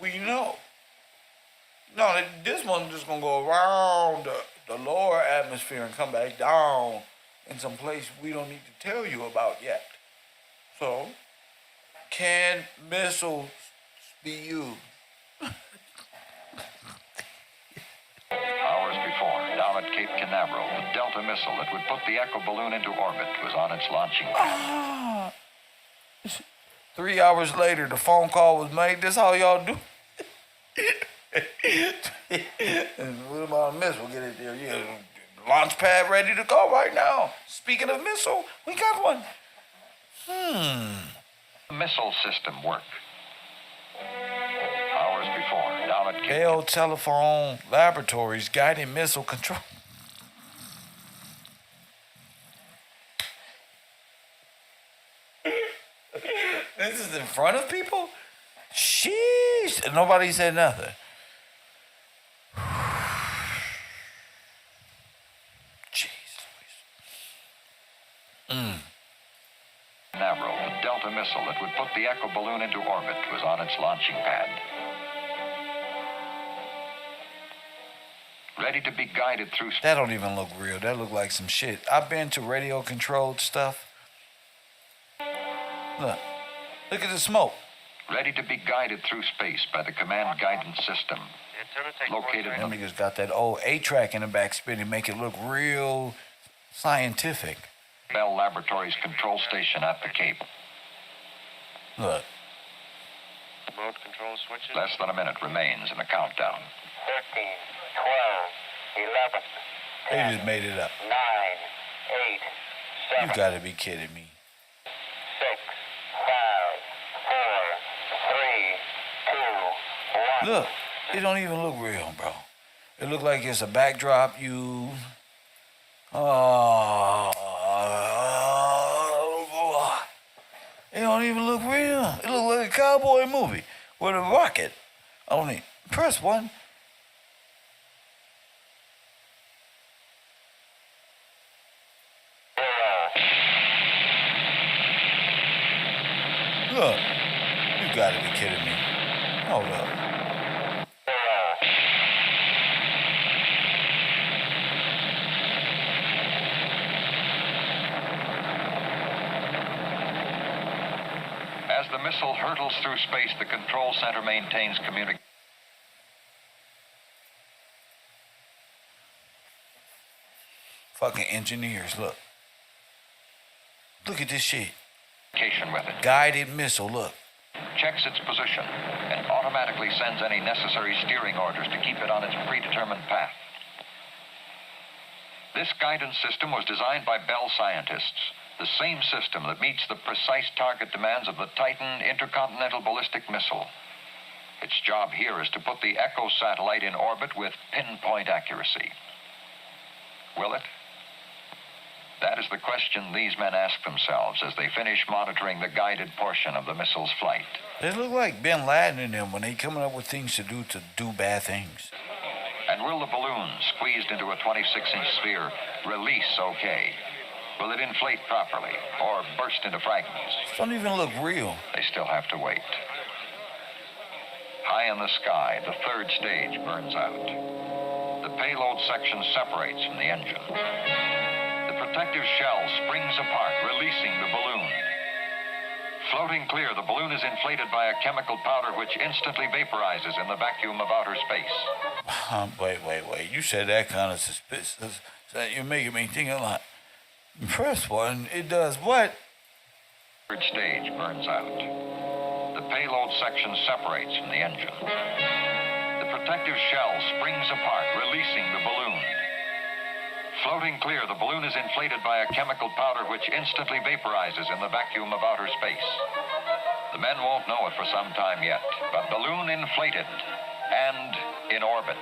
Speaker 1: We know. No, this one's just gonna go around the lower atmosphere and come back down in some place we don't need to tell you about yet. So, can missiles be used?
Speaker 4: Hours before, down at Cape Canaveral, the Delta missile that would put the Echo balloon into orbit was on its launching pad.
Speaker 1: 3 hours later, the phone call was made. This how y'all do? And what about a missile? Get it there. Yeah, launch pad ready to go right now. Speaking of missile, we got one.
Speaker 4: The missile system worked. Hours before, down at Cape
Speaker 1: Bell Telephone Laboratories guided missile control. This is in front of people? Sheesh. And nobody said nothing. Jeez.
Speaker 4: Canaveral, the Delta missile that would put the Echo balloon into orbit was on its launching pad. Ready to be guided through space.
Speaker 1: That don't even look real. That look like some shit. I've been to radio controlled stuff. Look at the smoke.
Speaker 4: Ready to be guided through space by the command guidance system. Located
Speaker 1: Them niggas got that old 8-track in the back spinning, make it look real scientific.
Speaker 4: Bell Laboratories control station at the Cape.
Speaker 1: Look.
Speaker 5: Mode control switches.
Speaker 4: Less than a minute remains in the countdown.
Speaker 5: 13, 12, 11,
Speaker 1: They just made it up.
Speaker 5: 9, 8, 7,
Speaker 1: You gotta be kidding me.
Speaker 5: 6, 5, 4, 3, 2, 1.
Speaker 1: Look, it don't even look real, bro. It look like it's a backdrop you... it don't even look real. It look like a cowboy movie with a rocket. Only press one. Look, you gotta be kidding me. Hold up.
Speaker 4: As the missile hurtles through space, the control center maintains communication.
Speaker 1: Fucking engineers, look. Look at this shit.
Speaker 4: With it,
Speaker 1: Guided missile, look.
Speaker 4: checks its position, and automatically sends any necessary steering orders to keep it on its predetermined path. This guidance system was designed by Bell scientists, the same system that meets the precise target demands of the Titan intercontinental ballistic missile. Its job here is to put the Echo satellite in orbit with pinpoint accuracy. Will it? That is the question these men ask themselves as they finish monitoring the guided portion of the missile's flight.
Speaker 1: They look like Bin Laden in them when they coming up with things to do bad things.
Speaker 4: And will the balloon, squeezed into a 26-inch sphere, release okay? Will it inflate properly or burst into fragments?
Speaker 1: Don't even look real.
Speaker 4: They still have to wait. High in the sky, the third stage burns out. The payload section separates from the engine. The protective shell springs apart, releasing the balloon. Floating clear, the balloon is inflated by a chemical powder which instantly vaporizes in the vacuum of outer space.
Speaker 1: Wait. You said that kind of suspicious. You're making me think a lot. Press one, it does what?
Speaker 4: Third stage burns out. The payload section separates from the engine. The protective shell springs apart, releasing the balloon. Floating clear, the balloon is inflated by a chemical powder which instantly vaporizes in the vacuum of outer space. The men won't know it for some time yet, but balloon inflated and in orbit.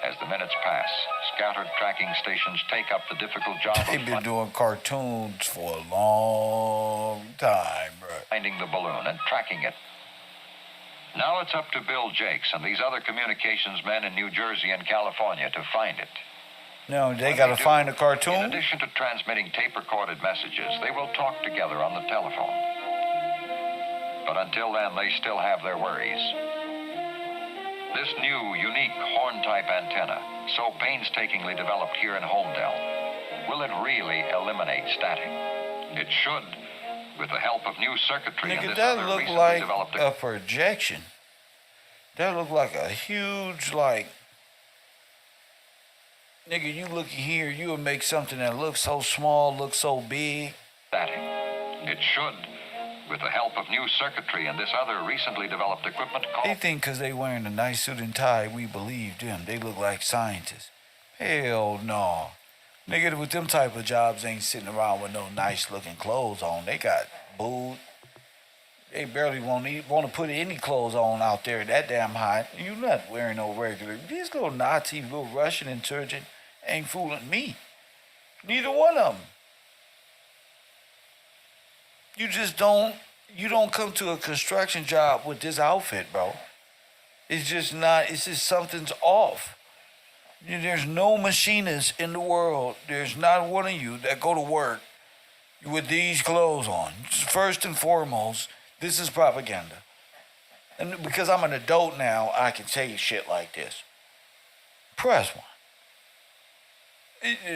Speaker 4: As the minutes pass, scattered tracking stations take up the difficult job
Speaker 1: They've been
Speaker 4: of
Speaker 1: doing cartoons for a long time, bro.
Speaker 4: finding the balloon and tracking it. Now it's up to Bill Jakes and these other communications men in New Jersey and California to find it.
Speaker 1: No, they
Speaker 4: When
Speaker 1: gotta
Speaker 4: do,
Speaker 1: find the
Speaker 4: In
Speaker 1: cartoon.
Speaker 4: addition to transmitting tape-recorded messages, they will talk together on the telephone. But until then, they still have their worries. This new, unique horn-type antenna, so painstakingly developed here in Holmdel, will it really eliminate static? It should, with the help of new circuitry and
Speaker 1: Nigga,
Speaker 4: this
Speaker 1: that
Speaker 4: other
Speaker 1: look
Speaker 4: recently
Speaker 1: like
Speaker 4: developed
Speaker 1: a projection. That look like a huge, like, nigga, you look here, you would make something that looks so small, looks so big.
Speaker 4: static. It should, with the help of new circuitry and this other recently developed equipment
Speaker 1: They
Speaker 4: called...
Speaker 1: think because they wearing a nice suit and tie, we believe them. They look like scientists. Hell no. Nigga with them type of jobs ain't sitting around with no nice looking clothes on. They got booed. They barely want to put any clothes on out there that damn hot. You not wearing no regular. These little Nazi, little Russian insurgent ain't fooling me. Neither one of them. You just don't come to a construction job with this outfit, bro. It's just something's off. There's no machinists in the world. There's not one of you that go to work with these clothes on. First and foremost, this is propaganda. And because I'm an adult now, I can say shit like this. Press one.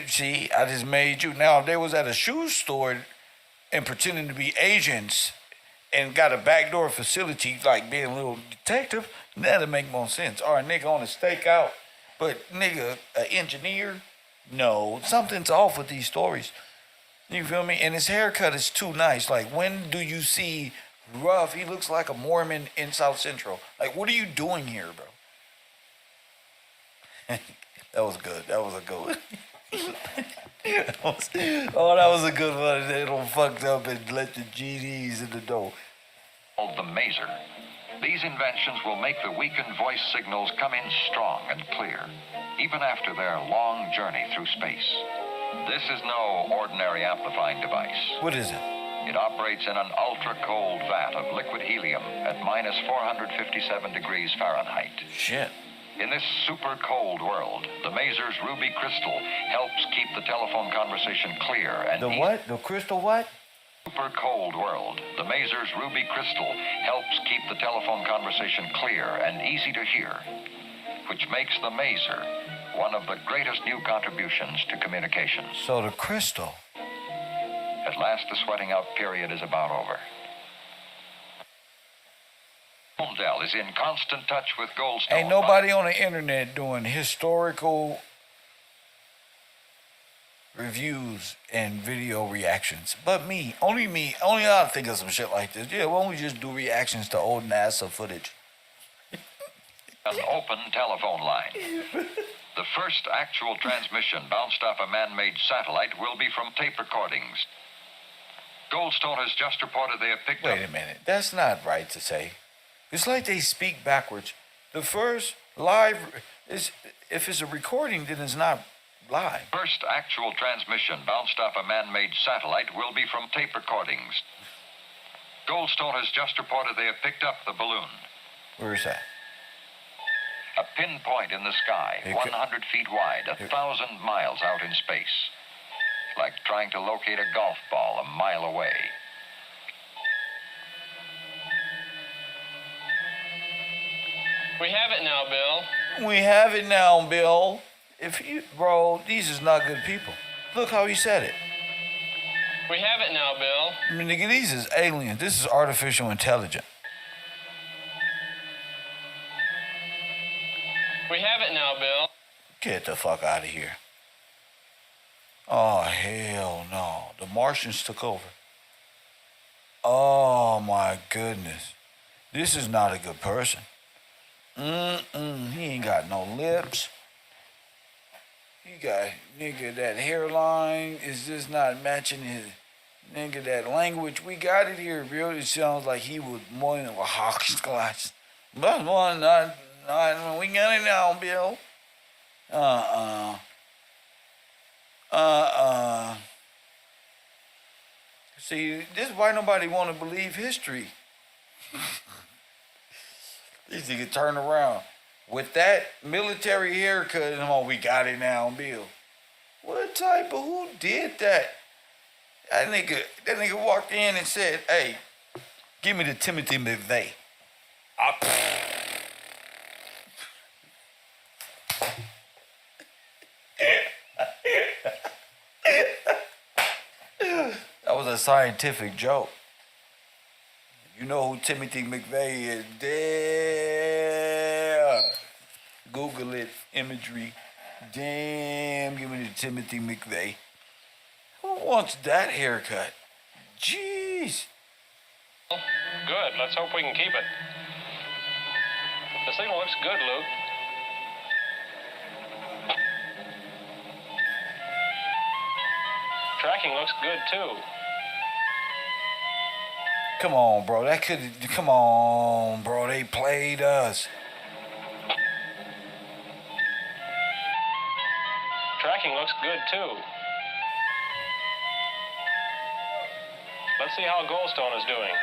Speaker 1: See, I just made you. Now, if they was at a shoe store and pretending to be agents and got a backdoor facility, like being a little detective, that'd make more sense. Or a nigga on a stakeout. But nigga, an engineer? No, something's off with these stories. You feel me? And his haircut is too nice. Like, when do you see Ruff? He looks like a Mormon in South Central. Like, what are you doing here, bro? That was good. That was a good one. that was a good one. They don't fucked up and let the GDs in the door.
Speaker 4: called the Maser. These inventions will make the weakened voice signals come in strong and clear, even after their long journey through space. This is no ordinary amplifying device.
Speaker 1: What is it?
Speaker 4: It operates in an ultra-cold vat of liquid helium at minus 457 degrees Fahrenheit.
Speaker 1: Shit.
Speaker 4: In this super cold world, the Maser's ruby crystal helps keep the telephone conversation clear and
Speaker 1: The what? The crystal what?
Speaker 4: super cold world, the Maser's ruby crystal helps keep the telephone conversation clear and easy to hear, which makes the Maser one of the greatest new contributions to communications.
Speaker 1: So the crystal.
Speaker 4: At last, the sweating out period is about over. Holmdel is in constant touch with Goldstone.
Speaker 1: Ain't nobody on the internet doing historical reviews and video reactions. But me. Only I'll think of some shit like this. Yeah, why don't we just do reactions to old NASA footage?
Speaker 4: An open telephone line. The first actual transmission bounced off a man-made satellite will be from tape recordings. Goldstone has just reported they have picked up...
Speaker 1: Wait a minute. That's not right to say. It's like they speak backwards. The first live is, if it's a recording, then it's not live.
Speaker 4: First actual transmission bounced off a man-made satellite will be from tape recordings. Goldstone has just reported they have picked up the balloon.
Speaker 1: Where is that?
Speaker 4: A pinpoint in the sky,
Speaker 1: It
Speaker 4: 100 feet wide, 1,000 miles out in space. Like trying to locate a golf ball a mile away.
Speaker 6: We have it now, Bill.
Speaker 1: We have it now, Bill. Bro, these is not good people. Look how he said it.
Speaker 6: We have it now, Bill.
Speaker 1: I mean, nigga, these is aliens. This is artificial intelligence.
Speaker 6: We have it now, Bill.
Speaker 1: Get the fuck out of here. Oh, hell no. The Martians took over. Oh, my goodness. This is not a good person. He ain't got no lips. He got, nigga, that hairline is just not matching his, nigga, that language. We got it here, bro. It sounds like he was more than a hawk's glass. But one, not, we got it now, Bill. See, this is why nobody want to believe history. These niggas turn around. With that military haircut, and oh, we got it now, Bill. What type of, who did that? That nigga walked in and said, hey, give me the Timothy McVeigh. That was a scientific joke. You know who Timothy McVeigh is? There. Google it, imagery. Damn, give me the Timothy McVeigh. Who wants that haircut? Jeez.
Speaker 6: Good. Let's hope we can keep it. The signal looks good, Luke. Tracking looks good, too.
Speaker 1: Come on, bro. Come on, bro. They played us.
Speaker 6: Tracking looks good, too. Let's see how Goldstone is doing.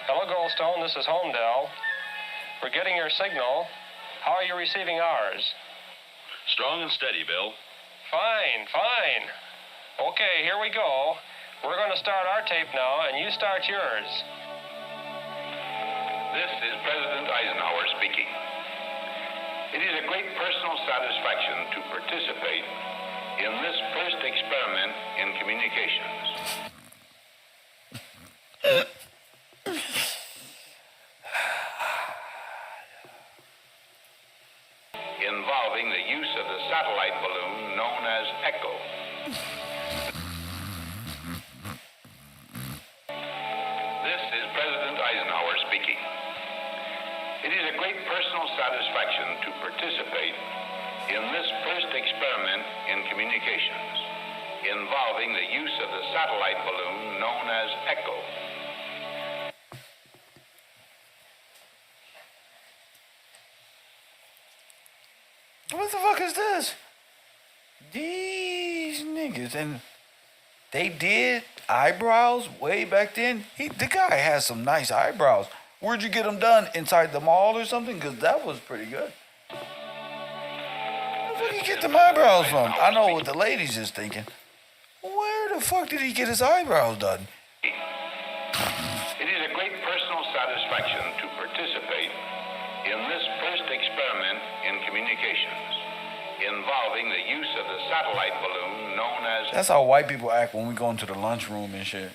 Speaker 6: Hello, Goldstone. This is Homedale. We're getting your signal. How are you receiving ours?
Speaker 7: Strong and steady, Bill.
Speaker 6: Fine, fine. Okay, here we go. We're going to start our tape now, and you start yours.
Speaker 3: This is President Eisenhower speaking. It is a great personal satisfaction to participate in this first experiment in communications. Involving the use of the satellite balloon known as ECHO. This is President Eisenhower speaking. It is a great personal satisfaction to participate in this first experiment in communications involving the use of the satellite balloon known as ECHO.
Speaker 1: What the fuck is this? These niggas, and they did eyebrows way back then. The guy has some nice eyebrows. Where'd you get them done? Inside the mall or something? Because that was pretty good. Where the fuck did he get them eyebrows from? I know what the ladies is thinking. Where the fuck did he get his eyebrows done?
Speaker 3: It is a great personal satisfaction to participate in this first experiment in communications involving the use of the satellite balloon known as...
Speaker 1: That's how white people act when we go into the lunchroom and shit.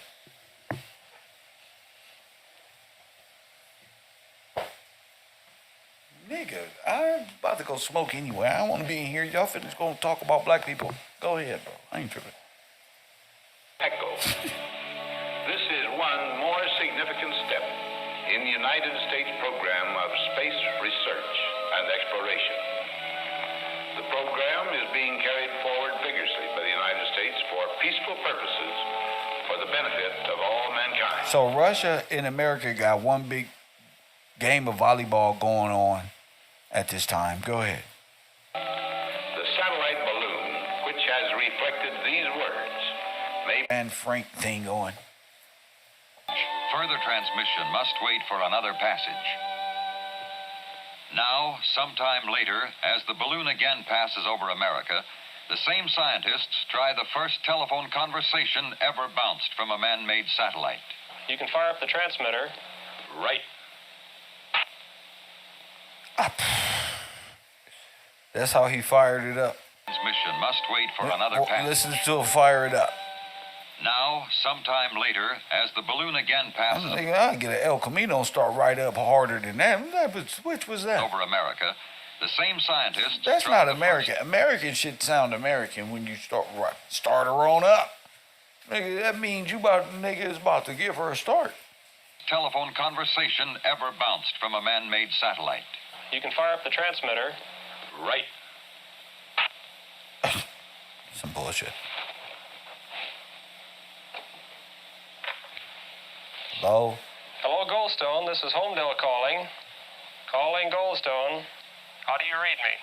Speaker 1: Nigga, I'm about to go smoke anyway. I don't want to be in here. Y'all finna go talk about black people. Go ahead, bro. I ain't tripping.
Speaker 3: ECHO. This is one more significant step in the United States program of space research and exploration. The program is being carried forward vigorously by the United States for peaceful purposes for the benefit of all mankind.
Speaker 1: So Russia and America got one big game of volleyball going on at this time. Go ahead.
Speaker 3: The satellite balloon, which has reflected these words, may...
Speaker 1: And Frank thing going.
Speaker 4: Further transmission must wait for another passage. Now, sometime later, as the balloon again passes over America, the same scientists try the first telephone conversation ever bounced from a man-made satellite.
Speaker 6: You can fire up the transmitter.
Speaker 7: Right.
Speaker 1: That's how he fired it up.
Speaker 4: Transmission must wait for another passage.
Speaker 1: Listen to him fire it up.
Speaker 4: Now, sometime later, as the balloon again passes
Speaker 1: I'll get an El Camino start right up harder than that. Which was that?
Speaker 4: over America, the same scientists...
Speaker 1: That's
Speaker 4: try
Speaker 1: not
Speaker 4: the
Speaker 1: American.
Speaker 4: first
Speaker 1: American shit sound American when you start her on up. Nigga, that means nigga is about to give her a start.
Speaker 4: telephone conversation ever bounced from a man-made satellite.
Speaker 6: You can fire up the transmitter.
Speaker 7: Right.
Speaker 1: Some bullshit. Hello?
Speaker 6: Hello, Goldstone. This is Homedale calling. Calling Goldstone. How do you read me?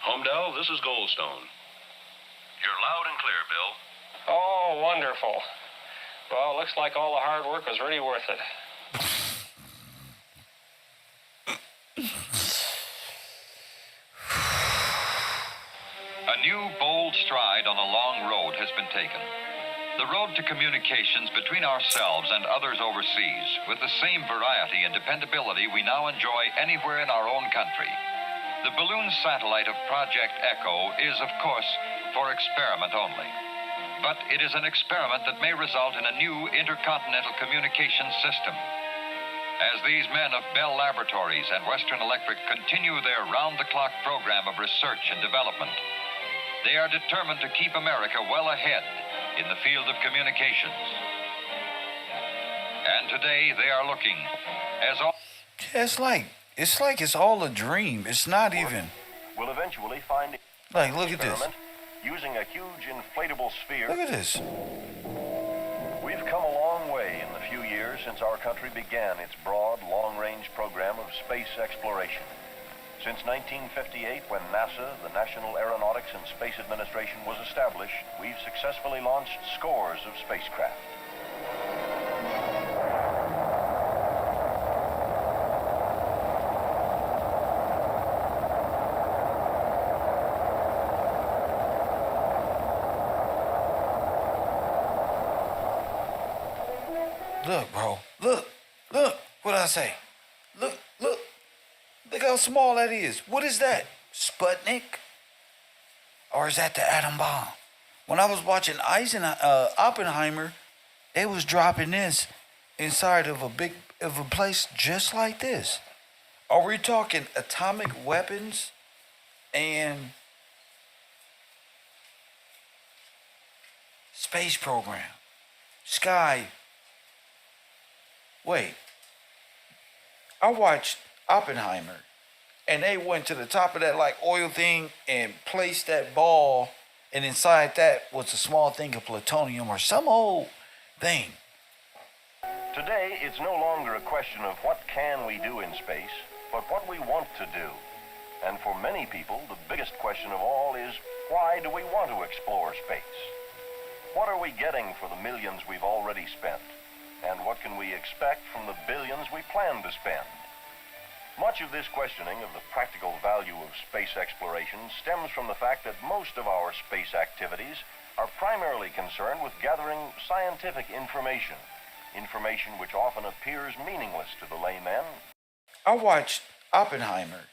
Speaker 7: Homedale, this is Goldstone. You're loud and clear, Bill.
Speaker 6: Oh, wonderful. Well, it looks like all the hard work was really worth it.
Speaker 4: A new bold stride on a long road has been taken. The road to communications between ourselves and others overseas with the same variety and dependability we now enjoy anywhere in our own country. The balloon satellite of Project Echo is, of course, for experiment only. But it is an experiment that may result in a new intercontinental communication system. As these men of Bell Laboratories and Western Electric continue their round-the-clock program of research and development, they are determined to keep America well ahead in the field of communications. And today they are looking, as all...
Speaker 1: Yeah, it's like it's all a dream. It's not even.
Speaker 8: Will eventually find
Speaker 1: Like, look at this.
Speaker 8: experiment using a huge inflatable sphere.
Speaker 1: Look at this.
Speaker 8: We've come a long way in the few years since our country began its broad, long-range program of space exploration. Since 1958, when NASA, the National Aeronautics and Space Administration, was established, we've successfully launched scores of spacecraft.
Speaker 1: Look, bro. Look. What I say? Look. Look how small that is. What is that? Sputnik? Or is that the atom bomb? When I was watching Oppenheimer, they was dropping this inside of a place just like this. Are we talking atomic weapons and space program? Sky. Wait. I watched Oppenheimer, and they went to the top of that like oil thing and placed that ball, and inside that was a small thing of plutonium or some old thing.
Speaker 8: Today, it's no longer a question of what can we do in space, but what we want to do. And for many people, the biggest question of all is, why do we want to explore space? What are we getting for the millions we've already spent? And what can we expect from the billions we plan to spend? Much of this questioning of the practical value of space exploration stems from the fact that most of our space activities are primarily concerned with gathering scientific information, information which often appears meaningless to the layman.
Speaker 1: I watched Oppenheimer,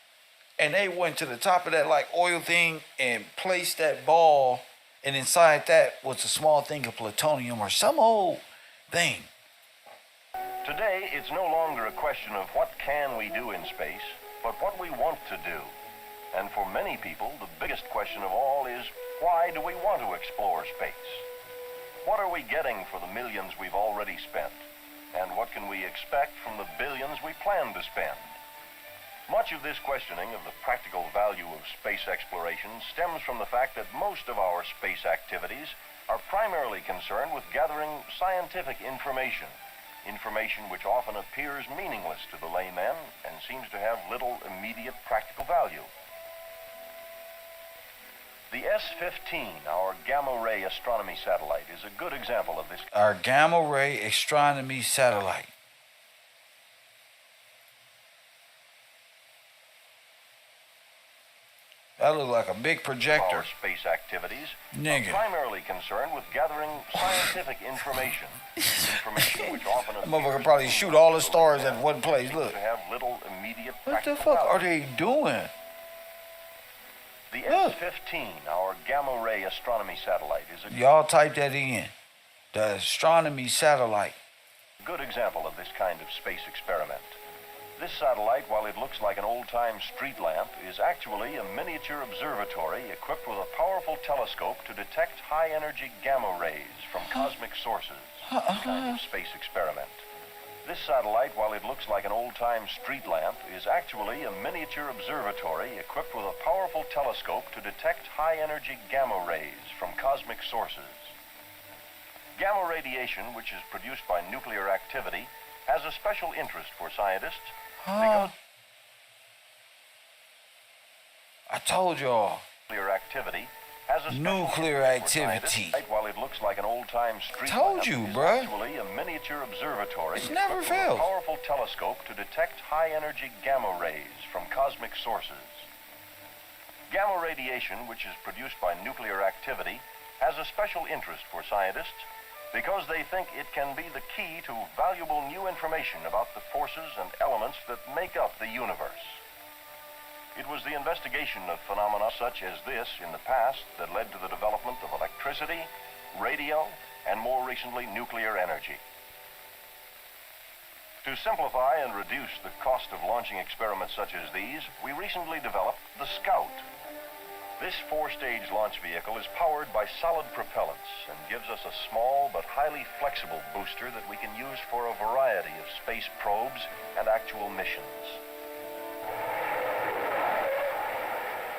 Speaker 1: and they went to the top of that like oil thing and placed that ball, and inside that was a small thing of plutonium or some old thing.
Speaker 8: Today, it's no longer a question of what can we do in space, but what we want to do. And for many people, the biggest question of all is, why do we want to explore space? What are we getting for the millions we've already spent? And what can we expect from the billions we plan to spend? Much of this questioning of the practical value of space exploration stems from the fact that most of our space activities are primarily concerned with gathering scientific information, information which often appears meaningless to the layman and seems to have little immediate practical value. The S-15, our gamma-ray astronomy satellite, is a good example of this.
Speaker 1: Our gamma-ray astronomy satellite. That looks like a big projector.
Speaker 8: Our space activities
Speaker 1: Nigga.
Speaker 8: are primarily concerned with gathering scientific information, information which often
Speaker 1: That motherfucker probably shoot all the stars at one place. Look.
Speaker 8: to have little immediate
Speaker 1: What the
Speaker 8: practical
Speaker 1: fuck are
Speaker 8: value.
Speaker 1: they doing?
Speaker 8: The
Speaker 1: Look.
Speaker 8: S-15, our gamma-ray astronomy satellite, is a
Speaker 1: Y'all type that in. The astronomy satellite.
Speaker 8: good example of this kind of space experiment. This satellite, while it looks like an old-time street lamp, is actually a miniature observatory equipped with a powerful telescope to detect high-energy gamma rays from cosmic sources. This kind of space experiment. This satellite, while it looks like an old-time street lamp, is actually a miniature observatory equipped with a powerful telescope to detect high-energy gamma rays from cosmic sources. Gamma radiation, which is produced by nuclear activity, has a special interest for scientists.
Speaker 1: I told y'all.
Speaker 8: Nuclear activity has a
Speaker 1: Nuclear activity.
Speaker 8: While it looks like an old-time street
Speaker 1: Told
Speaker 8: lamp,
Speaker 1: you,
Speaker 8: it is
Speaker 1: bruh.
Speaker 8: actually a miniature observatory.
Speaker 1: It's never
Speaker 8: equipped with a
Speaker 1: failed.
Speaker 8: powerful telescope to detect high-energy gamma rays from cosmic sources. Gamma radiation, which is produced by nuclear activity, has a special interest for scientists because they think it can be the key to valuable new information about the forces and elements that make up the universe. It was the investigation of phenomena such as this in the past that led to the development of electricity, radio, and more recently, nuclear energy. To simplify and reduce the cost of launching experiments such as these, we recently developed the Scout. This four-stage launch vehicle is powered by solid propellants and gives us a small but highly flexible booster that we can use for a variety of space probes and actual missions.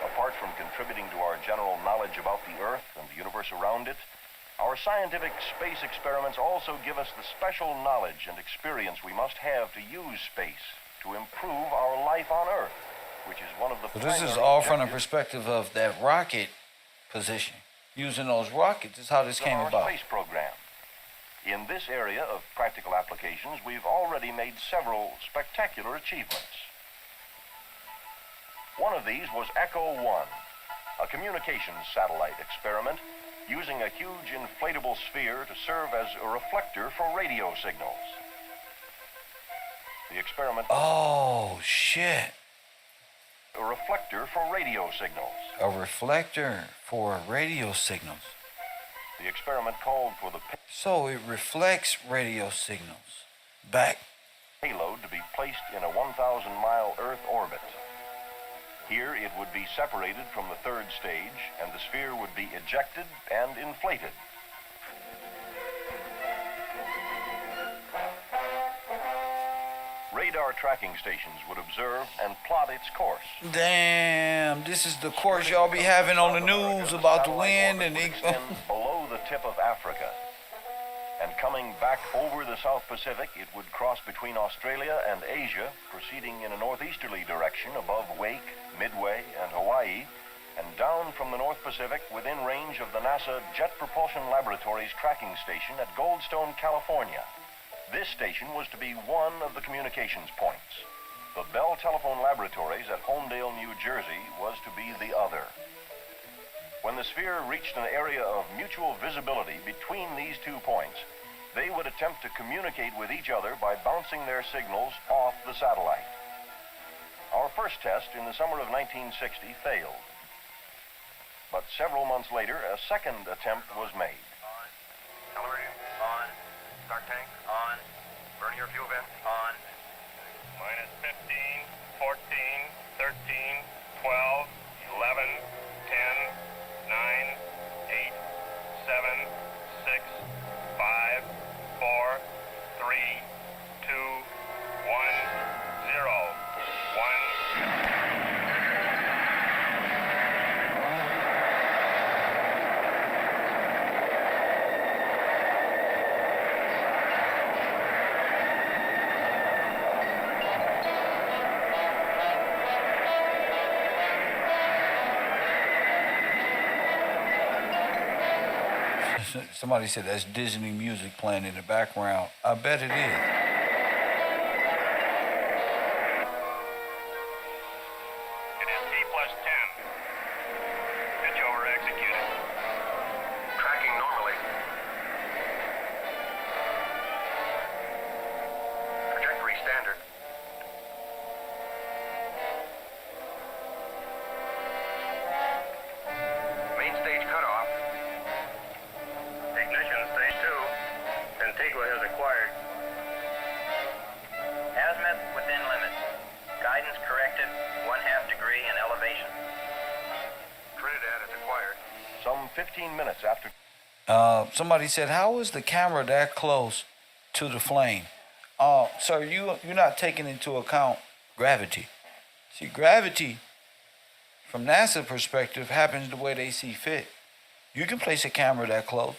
Speaker 8: Apart from contributing to our general knowledge about the Earth and the universe around it, our scientific space experiments also give us the special knowledge and experience we must have to use space to improve our life on Earth, which is one of the
Speaker 1: So this is
Speaker 8: primary
Speaker 1: all from the
Speaker 8: objectives
Speaker 1: perspective of that rocket position. Using those rockets is how this
Speaker 8: of
Speaker 1: came
Speaker 8: our
Speaker 1: about.
Speaker 8: space program. In this area of practical applications, we've already made several spectacular achievements. One of these was Echo 1, a communications satellite experiment using a huge inflatable sphere to serve as a reflector for radio signals. The experiment,
Speaker 1: Oh, shit.
Speaker 8: a reflector for radio signals.
Speaker 1: A reflector for radio signals.
Speaker 8: The experiment called for the
Speaker 1: So it reflects radio signals back.
Speaker 8: payload to be placed in a 1,000-mile Earth orbit. Here it would be separated from the third stage, and the sphere would be ejected and inflated. Radar tracking stations would observe and plot its course.
Speaker 1: Damn, this is the course y'all be having on the news about the wind and
Speaker 8: Would extend below the tip of Africa. And coming back over the South Pacific, it would cross between Australia and Asia, proceeding in a northeasterly direction above Wake, Midway, and Hawaii, and down from the North Pacific within range of the NASA Jet Propulsion Laboratories tracking station at Goldstone, California. This station was to be one of the communications points. The Bell Telephone Laboratories at Homedale, New Jersey was to be the other. When the sphere reached an area of mutual visibility between these 2 points, they would attempt to communicate with each other by bouncing their signals off the satellite. Our first test in the summer of 1960 failed. But several months later, a second attempt was made.
Speaker 5: Accelerator on. Start tank on. Burn your fuel vent on.
Speaker 6: Minus 15, 14, 13, 12, 11, 10, 9, 8, 7, 6, 5, 4, 3, 2, 1, 0. 1.
Speaker 1: Somebody said that's Disney music playing in the background. I bet it is.
Speaker 6: It is T plus 10. Pitch over executed.
Speaker 5: Tracking normally. Trajectory standard. Main stage cutoff.
Speaker 6: Ignition stage 2. Antigua has acquired.
Speaker 9: Azimuth within limits. Guidance corrected 1/2 degree in elevation.
Speaker 5: Trinidad has acquired.
Speaker 8: Some 15 minutes after
Speaker 1: Somebody said, how is the camera that close to the flame? Sir, you're not taking into account gravity. See, gravity, from NASA perspective, happens the way they see fit. You can place a camera that close.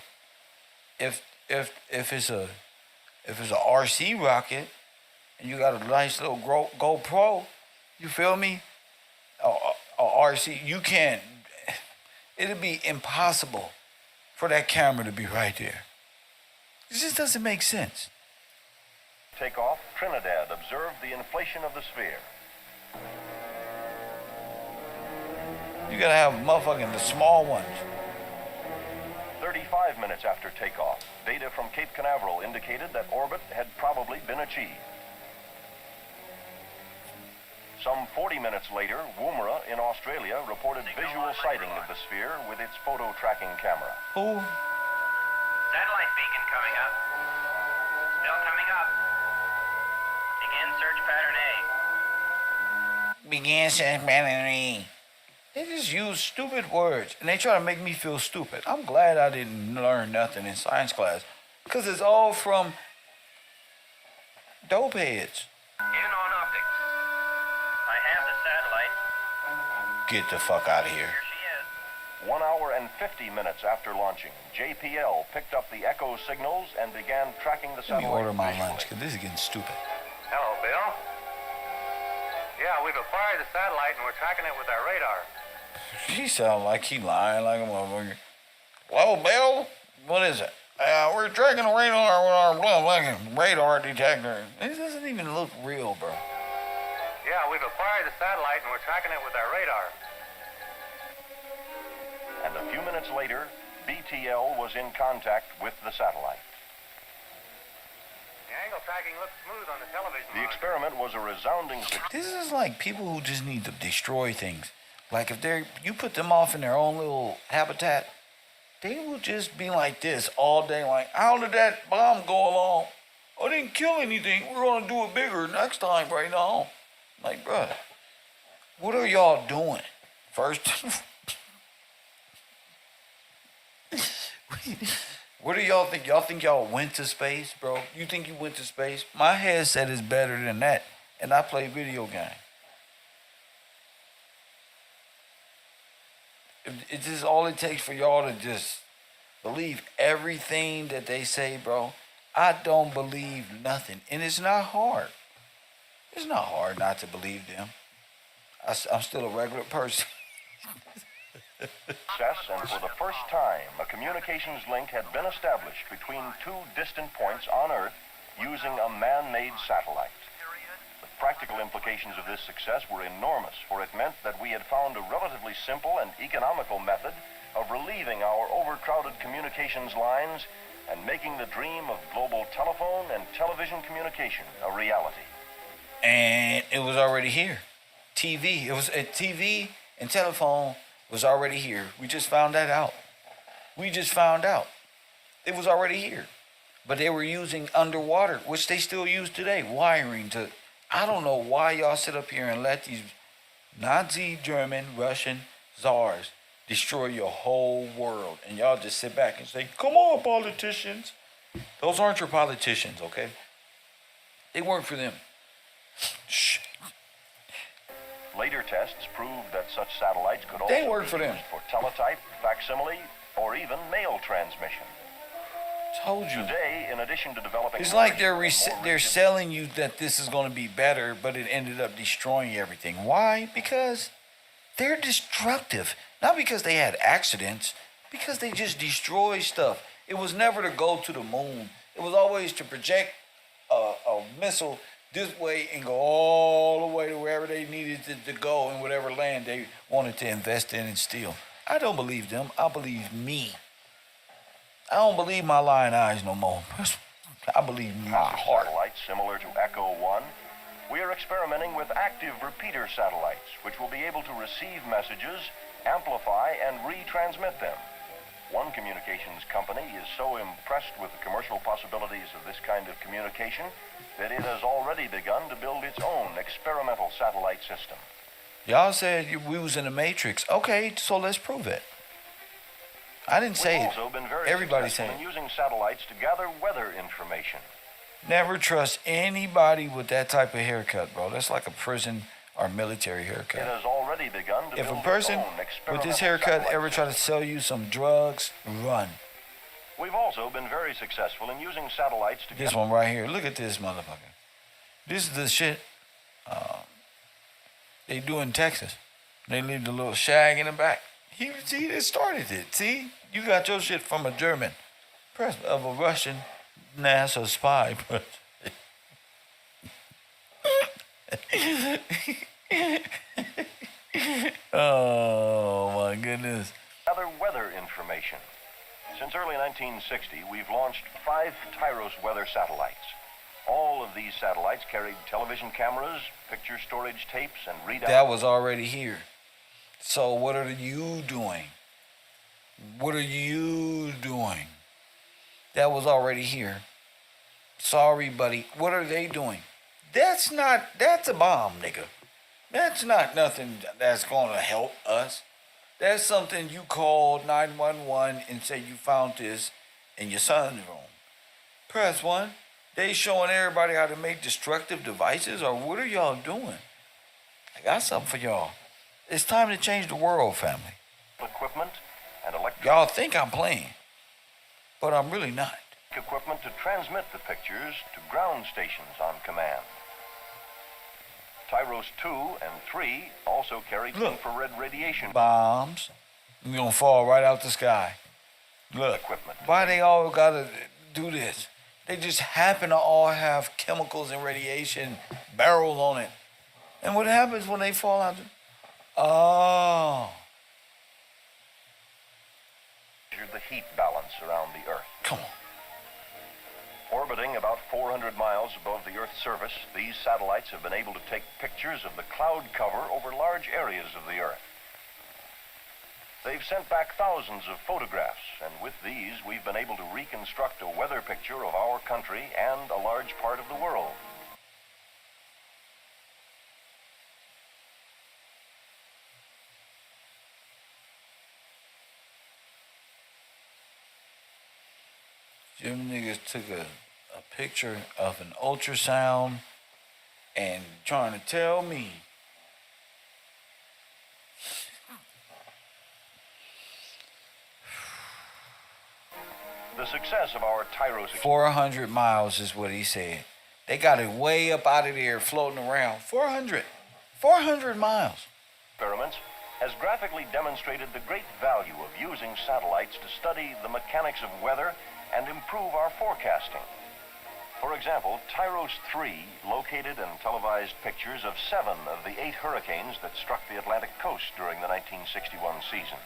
Speaker 1: If it's a RC rocket and you got a nice little GoPro, you feel me? RC, you can't. It'd be impossible for that camera to be right there. It just doesn't make sense.
Speaker 8: Takeoff, Trinidad observed the inflation of the sphere.
Speaker 1: You gotta have motherfucking the small ones.
Speaker 8: 35 minutes after takeoff, data from Cape Canaveral indicated that orbit had probably been achieved. Some 40 minutes later, Woomera in Australia reported visual sighting of the sphere with its photo tracking camera.
Speaker 1: Who?
Speaker 9: Satellite beacon coming up. Still coming up. Begin search pattern A.
Speaker 1: Began saying banana. They just use stupid words and they try to make me feel stupid. I'm glad I didn't learn nothing in science class because it's all from dope heads.
Speaker 9: In on optics. I have the satellite.
Speaker 1: Get the fuck out of here.
Speaker 9: Here she is.
Speaker 8: 1 hour and 50 minutes after launching, JPL picked up the echo signals and began tracking the
Speaker 1: Let
Speaker 8: satellite.
Speaker 1: me order my
Speaker 8: visually.
Speaker 1: lunch because this is getting stupid.
Speaker 5: Hello, Bill. Yeah, we've acquired the satellite and we're tracking it with our radar.
Speaker 1: He sound like he lying like a motherfucker. Hello, Bill? What is it? We're tracking the radar with our radar detector. It doesn't even look real, bro.
Speaker 5: Yeah, we've acquired the satellite and we're tracking it with our radar.
Speaker 8: And a few minutes later, BTL was in contact with the satellite.
Speaker 5: The angle tracking looks smooth on the television
Speaker 8: The
Speaker 5: monitor.
Speaker 8: experiment was a resounding success.
Speaker 1: This is like people who just need to destroy things. Like if you put them off in their own little habitat, they will just be like this all day. Like, how did that bomb go along? I didn't kill anything. We're gonna do it bigger next time right now. Like, bruh, what are y'all doing? First, what do y'all think? Y'all think y'all went to space, bro? You think you went to space? My headset is better than that, and I play video games. It's just all it takes for y'all to just believe everything that they say, bro. I don't believe nothing, and it's not hard. It's not hard not to believe them. I'm still a regular person.
Speaker 8: Success, and for the first time, a communications link had been established between two distant points on Earth using a man-made satellite. The practical implications of this success were enormous, for it meant that we had found a relatively simple and economical method of relieving our overcrowded communications lines and making the dream of global telephone and television communication a reality.
Speaker 1: And it was already here. TV. It was a TV and telephone was already here. We just found that out. We just found out. It was already here. But they were using underwater, which they still use today, wiring to. I don't know why y'all sit up here and let these Nazi, German, Russian czars destroy your whole world. And y'all just sit back and say, come on, politicians. Those aren't your politicians, okay? They work for them. Shh.
Speaker 8: Later tests proved that such satellites could
Speaker 1: They
Speaker 8: also
Speaker 1: work
Speaker 8: be
Speaker 1: for them.
Speaker 8: used for teletype, facsimile, or even mail transmission.
Speaker 1: Told you.
Speaker 8: Today, in addition to developing...
Speaker 1: It's like they're
Speaker 8: larger, more
Speaker 1: they're
Speaker 8: rigid-
Speaker 1: selling you that this is going to be better, but it ended up destroying everything. Why? Because they're destructive. Not because they had accidents, because they just destroy stuff. It was never to go to the moon. It was always to project a missile this way and go all the way to wherever they needed to go in whatever land they wanted to invest in and steal. I don't believe them. I believe me. I don't believe my lying eyes no more. I believe my heart.
Speaker 8: Satellites similar to Echo 1, we are experimenting with active repeater satellites, which will be able to receive messages, amplify, and retransmit them. One communications company is so impressed with the commercial possibilities of this kind of communication that it has already begun to build its own experimental satellite system.
Speaker 1: Y'all said we was in the Matrix. Okay, so let's prove it. I didn't say
Speaker 8: We've
Speaker 1: it.
Speaker 8: also been very
Speaker 1: Everybody
Speaker 8: successful
Speaker 1: saying
Speaker 8: in using satellites to gather weather information.
Speaker 1: never trust anybody with that type of haircut, bro. That's like a prison or military
Speaker 8: It
Speaker 1: haircut.
Speaker 8: has already begun to
Speaker 1: If
Speaker 8: build
Speaker 1: a person
Speaker 8: its own
Speaker 1: with
Speaker 8: experimental
Speaker 1: this haircut
Speaker 8: satellite
Speaker 1: ever try to
Speaker 8: system.
Speaker 1: sell you some drugs, run.
Speaker 8: We've also been very successful in using satellites to
Speaker 1: This one right here. Look at this motherfucker. This is the shit they do in Texas. They leave the little shag in the back. He that started it. See, you got your shit from a German, of a Russian NASA spy. Oh my goodness.
Speaker 8: Other weather information. Since early 1960, we've launched 5 Tyros weather satellites. All of these satellites carried television cameras, picture storage tapes, and readouts.
Speaker 1: That was already here. So what are you doing? What are you doing? That was already here. Sorry, buddy. What are they doing? That's a bomb, nigga. That's not nothing that's gonna help us. That's something you call 911 and say you found this in your son's room. Press 1. They showing everybody how to make destructive devices, or what are y'all doing? I got something for y'all. It's time to change the world, family.
Speaker 8: Equipment and electric
Speaker 1: Y'all think I'm playing, but I'm really not.
Speaker 8: equipment to transmit the pictures to ground stations on command. Tyros 2 and 3 also carried infrared radiation
Speaker 1: Bombs. They're gonna fall right out the sky. Look,
Speaker 8: equipment.
Speaker 1: why they all gotta do this? They just happen to all have chemicals and radiation barrels on it. And what happens when they fall out? Oh,
Speaker 8: Measure the heat balance around the Earth.
Speaker 1: come on.
Speaker 8: Orbiting about 400 miles above the Earth's surface, these satellites have been able to take pictures of the cloud cover over large areas of the Earth. They've sent back thousands of photographs, and with these, we've been able to reconstruct a weather picture of our country and a large part of the world.
Speaker 1: Them niggas took a picture of an ultrasound and trying to tell me
Speaker 8: The success of our Tyros
Speaker 1: 400 miles is what he said. They got it way up out of there floating around. 400 miles.
Speaker 8: experiments has graphically demonstrated the great value of using satellites to study the mechanics of weather and improve our forecasting. For example, Tyros 3 located and televised pictures of 7 of the 8 hurricanes that struck the Atlantic coast during the 1961 season.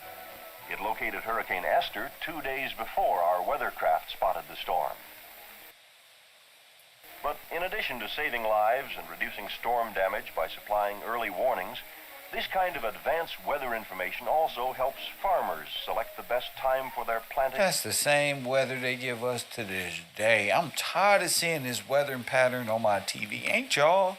Speaker 8: It located Hurricane Esther 2 days before our weathercraft spotted the storm. But in addition to saving lives and reducing storm damage by supplying early warnings, this kind of advanced weather information also helps farmers select the best time for their planting.
Speaker 1: That's the same weather they give us to this day. I'm tired of seeing this weather pattern on my TV, ain't y'all?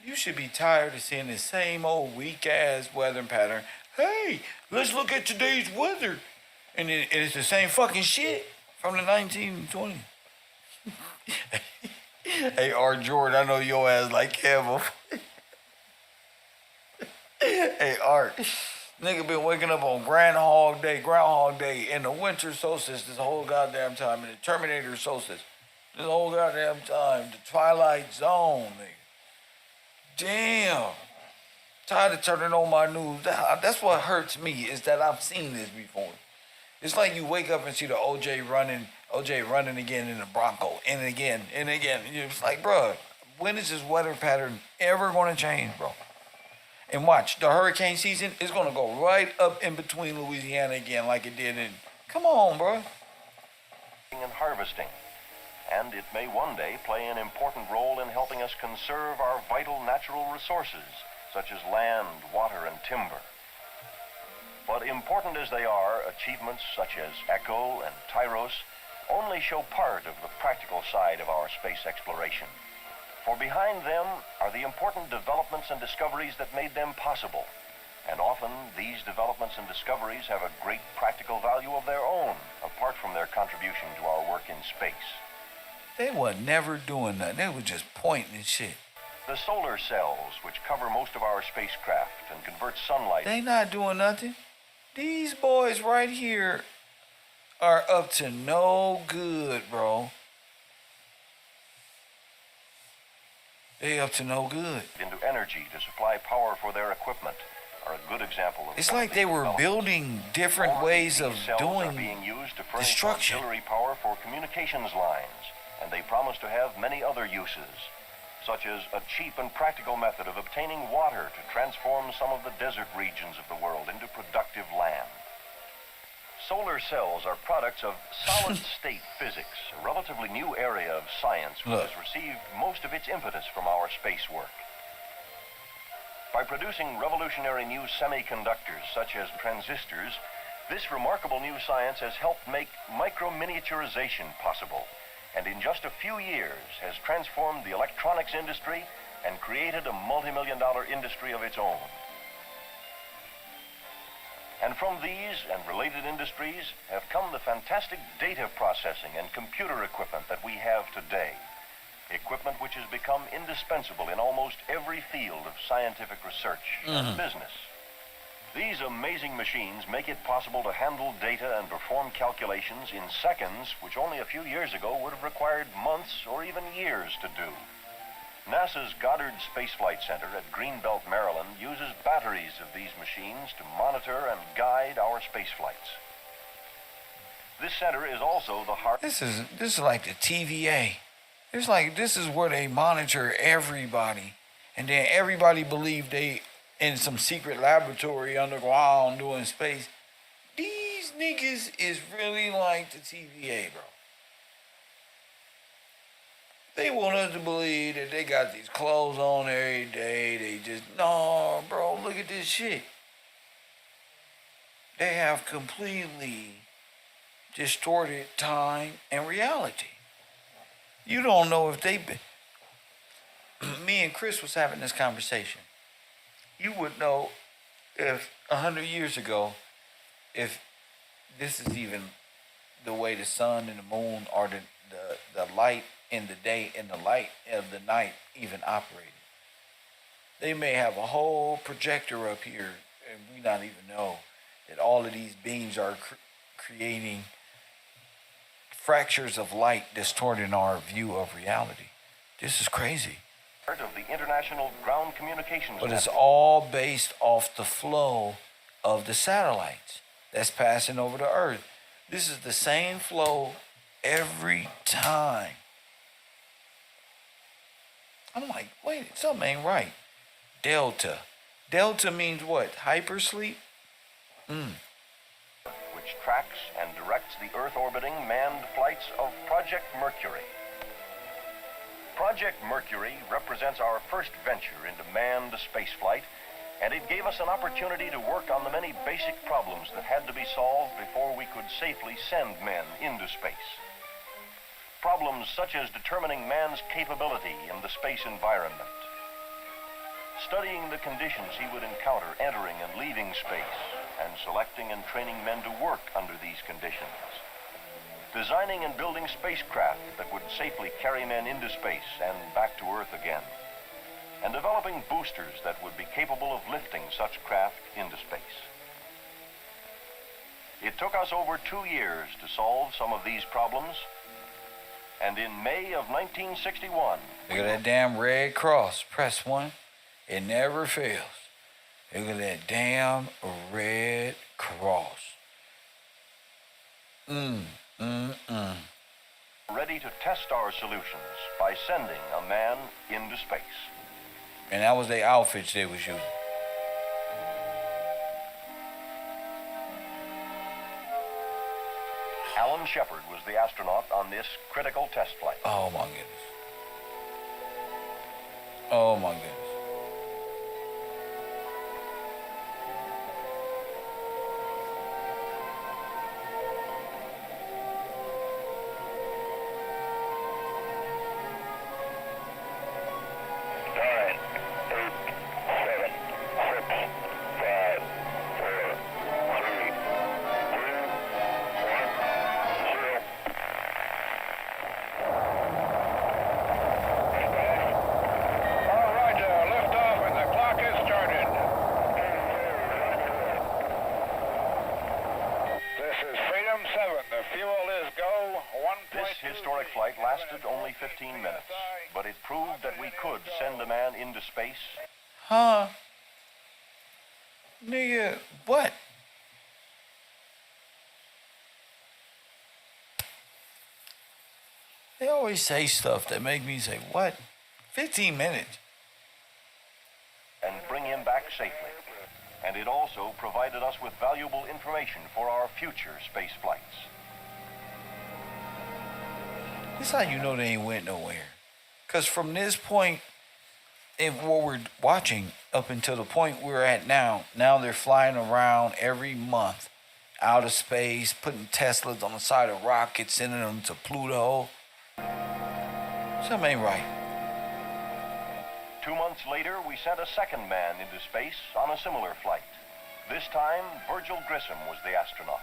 Speaker 1: You should be tired of seeing the same old weak-ass weather pattern. Hey, let's look at today's weather. And it's the same fucking shit from the 1920s. Hey, R. Jordan, I know your ass like Kev. Hey, Art. Nigga been waking up on Groundhog Day, in the winter solstice this whole goddamn time, in the Terminator solstice this whole goddamn time, the Twilight Zone, nigga. Damn. Tired of turning on my news. That's what hurts me, is that I've seen this before. It's like you wake up and see the OJ running again in the Bronco, and again. It's like, bro, when is this weather pattern ever going to change, bro? And watch, the hurricane season is going to go right up in between Louisiana again like it did in... Come on, bro.
Speaker 8: And harvesting. And it may one day play an important role in helping us conserve our vital natural resources, such as land, water, and timber. But important as they are, achievements such as ECHO and Tyros only show part of the practical side of our space exploration. For behind them are the important developments and discoveries that made them possible. And often, these developments and discoveries have a great practical value of their own, apart from their contribution to our work in space.
Speaker 1: They were never doing nothing. They were just pointing and shit.
Speaker 8: The solar cells, which cover most of our spacecraft and convert sunlight...
Speaker 1: They not doing nothing. These boys right here are up to no good, bro. They up to no good.
Speaker 8: Into energy to supply power for their equipment are a good example of.
Speaker 1: It's like they were building different ways of doing
Speaker 8: being used to furnish
Speaker 1: destruction.
Speaker 8: auxiliary power for communications lines, and they promise to have many other uses, such as a cheap and practical method of obtaining water to transform some of the desert regions of the world into productive land. Solar cells are products of solid-state physics, a relatively new area of science which has received most of its impetus from our space work. By producing revolutionary new semiconductors such as transistors, this remarkable new science has helped make micro-miniaturization possible, and in just a few years has transformed the electronics industry and created a multi-million-dollar industry of its own. And from these and related industries have come the fantastic data processing and computer equipment that we have today. Equipment which has become indispensable in almost every field of scientific research and business. These amazing machines make it possible to handle data and perform calculations in seconds, which only a few years ago would have required months or even years to do. NASA's Goddard Space Flight Center at Greenbelt, Maryland, uses batteries of these machines to monitor and guide our space flights. This center is also the heart.
Speaker 1: This is like the TVA. It's like this is where they monitor everybody, and then everybody believe they in some secret laboratory underground doing space. These niggas is really like the TVA, bro. They want us to believe that they got these clothes on every day. They just, no, bro, look at this shit. They have completely distorted time and reality. You don't know if they've been. Me and Chris was having this conversation. You would know if 100 years ago, if this is even the way the sun and the moon are the light in the day and the light of the night even operated. They may have a whole projector up here and we not even know that all of these beams are creating fractures of light distorting our view of reality. This is crazy.
Speaker 8: Part of the International Ground Communications
Speaker 1: But it's
Speaker 8: Network.
Speaker 1: all based off the flow of the satellites that's passing over the Earth. This is the same flow every time. I'm like, wait, something ain't right. Delta. Delta means what? Hypersleep?
Speaker 8: Which tracks and directs the Earth-orbiting manned flights of Project Mercury. Project Mercury represents our first venture into manned spaceflight, and it gave us an opportunity to work on the many basic problems that had to be solved before we could safely send men into space. Problems such as determining man's capability in the space environment, studying the conditions he would encounter entering and leaving space, and selecting and training men to work under these conditions, designing and building spacecraft that would safely carry men into space and back to Earth again, and developing boosters that would be capable of lifting such craft into space. It took us over 2 years to solve some of these problems, and in May of 1961...
Speaker 1: Look at that damn red cross. Press 1. It never fails. Look at that damn red cross.
Speaker 8: Ready to test our solutions by sending a man into space.
Speaker 1: And that was the outfits they was using.
Speaker 8: Alan Shepard was the astronaut on this critical test flight.
Speaker 1: Oh my goodness. Oh my goodness.
Speaker 8: This historic flight lasted only 15 minutes. but it proved that we could send a man into space.
Speaker 1: Huh? Nigga, what? They always say stuff that make me say, what? 15 minutes.
Speaker 8: And bring him back safely. And it also provided us with valuable information for our future space flights.
Speaker 1: This how you know they ain't went nowhere. Because from this point, in what we're watching, up until the point we're at now they're flying around every month out of space, putting Teslas on the side of rockets, sending them to Pluto. Something ain't right.
Speaker 8: 2 months later, we sent a second man into space on a similar flight. This time, Virgil Grissom was the astronaut.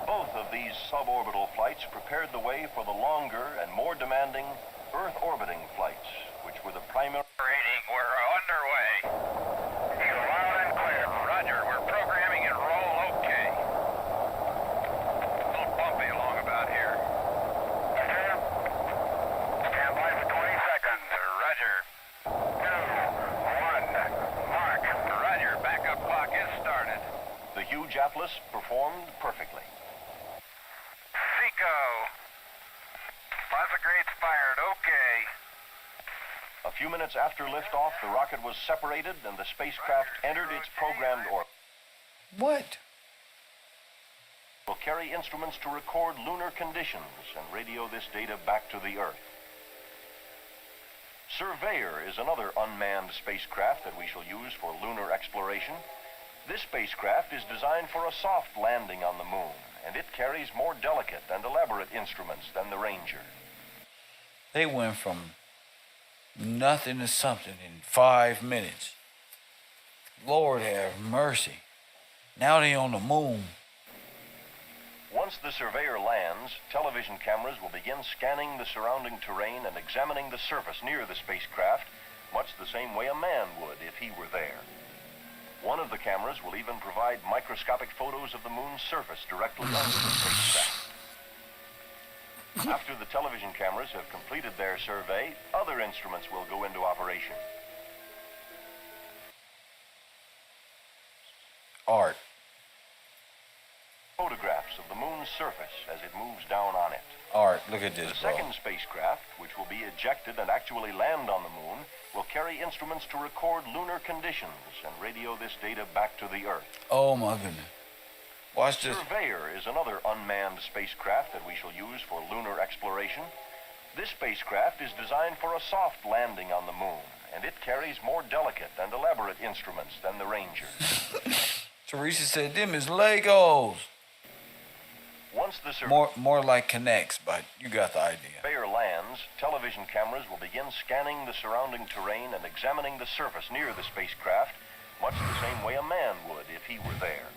Speaker 8: Both of these suborbital flights prepared the way for the longer and more demanding Earth-orbiting flights, which were the primary...
Speaker 5: We're underway. You're loud and clear. Roger, we're programming and roll okay. A little bumpy along about here. Roger. Stand by for 20 seconds. Roger. 2, 1, mark. Roger, backup clock is started.
Speaker 8: The huge Atlas performed perfectly.
Speaker 5: Seco. Posigrade's fired, okay.
Speaker 8: A few minutes after liftoff, the rocket was separated and the spacecraft entered its programmed orbit.
Speaker 1: What?
Speaker 8: Will carry instruments to record lunar conditions and radio this data back to the Earth. Surveyor is another unmanned spacecraft that we shall use for lunar exploration. This spacecraft is designed for a soft landing on the moon, and it carries more delicate and elaborate instruments than the Ranger.
Speaker 1: They went from nothing to something in 5 minutes. Lord have mercy. Now they on the moon.
Speaker 8: Once the Surveyor lands, television cameras will begin scanning the surrounding terrain and examining the surface near the spacecraft, much the same way a man would if he were there. One of the cameras will even provide microscopic photos of the moon's surface directly under the spacecraft. After the television cameras have completed their survey, other instruments will go into operation.
Speaker 1: Art.
Speaker 8: Photographs of the moon's surface as it moves down on it.
Speaker 1: Art, look at
Speaker 8: The
Speaker 1: this, bro.
Speaker 8: second spacecraft, which will be ejected and actually land on the moon, will carry instruments to record lunar conditions and radio this data back to the Earth.
Speaker 1: Oh my goodness. Watch this.
Speaker 8: Surveyor is another unmanned spacecraft that we shall use for lunar exploration. This spacecraft is designed for a soft landing on the moon, and it carries more delicate and elaborate instruments than the Ranger.
Speaker 1: Teresa said them is Legos.
Speaker 8: Once the Surveyor
Speaker 1: More like Connects, but you got the idea.
Speaker 8: lands, television cameras will begin scanning the surrounding terrain and examining the surface near the spacecraft, much the same way a man would if he were there.